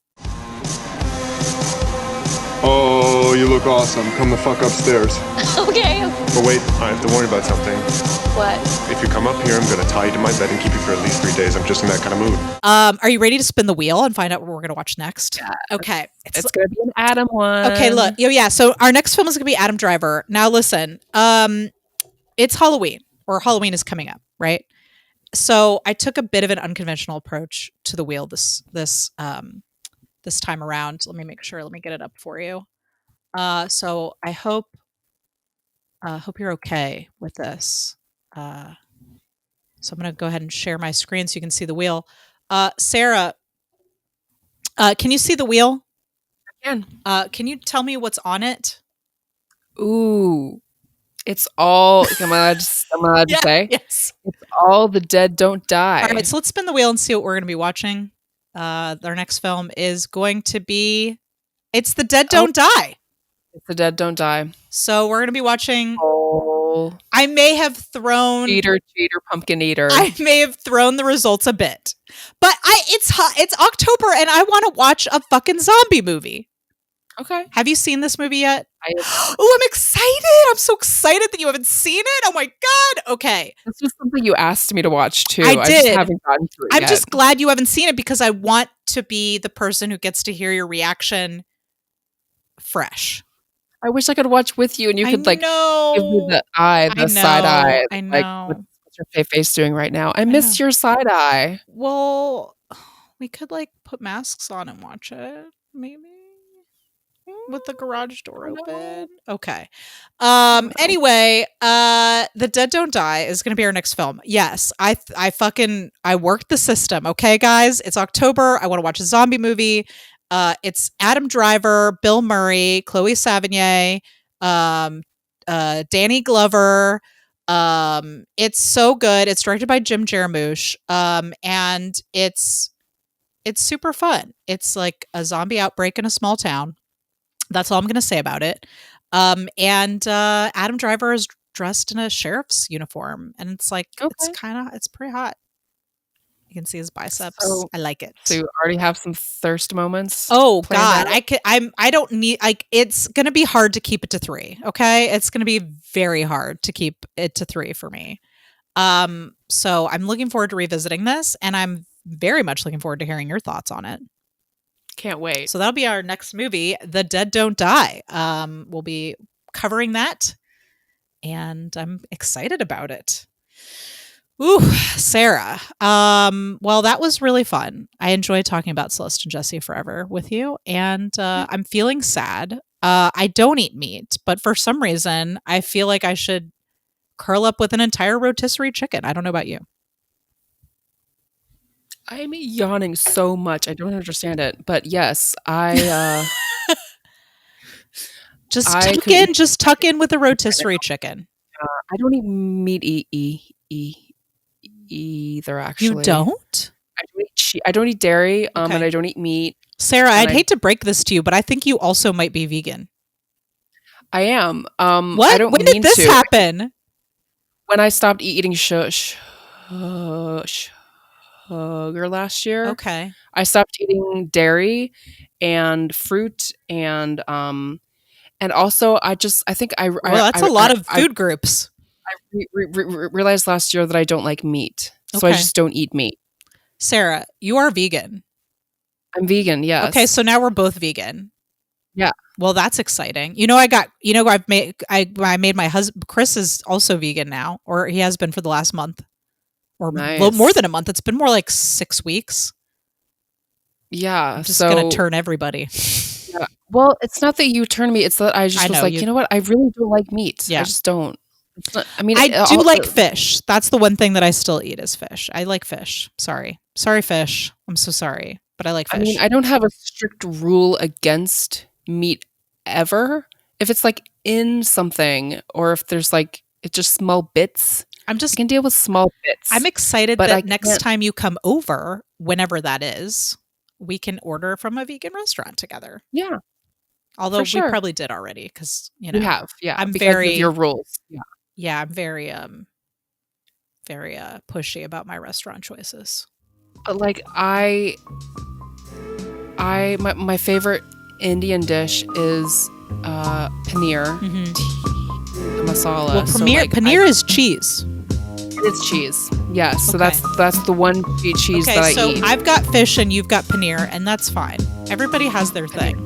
Oh, you look awesome. Come the fuck upstairs. Okay. But wait, I have to warn you about something. What? If you come up here, I'm gonna tie you to my bed and keep you for at least 3 days. I'm just in that kind of mood. Are you ready to spin the wheel and find out what we're gonna watch next? Yeah, okay. It's gonna be an Adam one. Okay, look. Yeah. So our next film is gonna be Adam Driver. Now listen, it's Halloween, or Halloween is coming up, right? So I took a bit of an unconventional approach to the wheel this time around. Let me make sure. Let me get it up for you. So I hope you're okay with this. So I'm going to go ahead and share my screen so you can see the wheel. Sarah, can you see the wheel? I can. Can you tell me what's on it? Ooh, it's all. Am I allowed to say? Yes. It's all the dead don't die. All right, so let's spin the wheel and see what we're going to be watching. Our next film is going to be It's the Dead Don't Die. It's the Dead Don't Die. So we're going to be watching Oh. I may have thrown Cheater, pumpkin eater. I may have thrown the results a bit. But it's October and I want to watch a fucking zombie movie. Okay. Have you seen this movie yet? Oh, I'm excited. I'm so excited that you haven't seen it. Oh my God. Okay. This was something you asked me to watch too. I did. just haven't gotten to it I'm yet. just glad you haven't seen it because I want to be the person who gets to hear your reaction fresh. I wish I could watch with you and you could like give me the side eye. I know. Like, what's your face doing right now? I missed your side eye. Well, we could like put masks on and watch it, maybe. With the garage door open. Okay. Anyway, The Dead Don't Die is going to be our next film. Yes, I worked the system. Okay, guys, it's October. I want to watch a zombie movie. It's Adam Driver, Bill Murray, Chloe Sevigny, Danny Glover. It's so good. It's directed by Jim Jarmusch. And it's super fun. It's like a zombie outbreak in a small town. That's all I'm going to say about it. And Adam Driver is dressed in a sheriff's uniform, and it's like it's pretty hot. You can see his biceps. So, I like it. So you already have some thirst moments. Oh God, I don't need like. It's going to be hard to keep it to 3. Okay, it's going to be very hard to keep it to 3 for me. So I'm looking forward to revisiting this, and I'm very much looking forward to hearing your thoughts on it. Can't wait. So that'll be our next movie, The Dead Don't Die. We'll be covering that, and I'm excited about it. Ooh, Sarah. Well, that was really fun. I enjoyed talking about Celeste and Jesse Forever with you, and I'm feeling sad. I don't eat meat, but for some reason, I feel like I should curl up with an entire rotisserie chicken. I don't know about you. I'm yawning so much. I don't understand it. But yes, I just tuck in with a rotisserie chicken. I don't eat meat either, actually. You don't? I don't eat dairy, and I don't eat meat. Sarah, I'd hate to break this to you, but I think you also might be vegan. I am. What? I don't when did this happen? When I stopped eating sugar last year. Okay. I stopped eating dairy and fruit and also that's a lot of food groups. I realized last year that I don't like meat. So I just don't eat meat. Sarah, you are vegan. I'm vegan, yes. Okay, so now we're both vegan. Yeah. Well, that's exciting. I made my husband Chris is also vegan now, or he has been for the last month. Or more than a month. It's been more like 6 weeks. Yeah. I'm just going to turn everybody. Yeah. Well, it's not that you turn me. It's that I just was like, you know what? I really don't like meat. Yeah. I just don't. I do like fish. That's the one thing that I still eat is fish. I like fish. Sorry, fish. I'm so sorry, but I like fish. I mean, I don't have a strict rule against meat ever. If it's like in something, or if there's like it's just small bits. I can deal with small bits. I'm excited that next time you come over, whenever that is, we can order from a vegan restaurant together. Yeah. Although we probably did already because, we have. Yeah. I'm because of your rules. Yeah. Yeah. I'm very, very pushy about my restaurant choices. But like my favorite Indian dish is paneer. Masala. Well, paneer is cheese. It's cheese. Yes. So that's the one cheese that I eat. So I've got fish and you've got paneer, and that's fine. Everybody has their thing.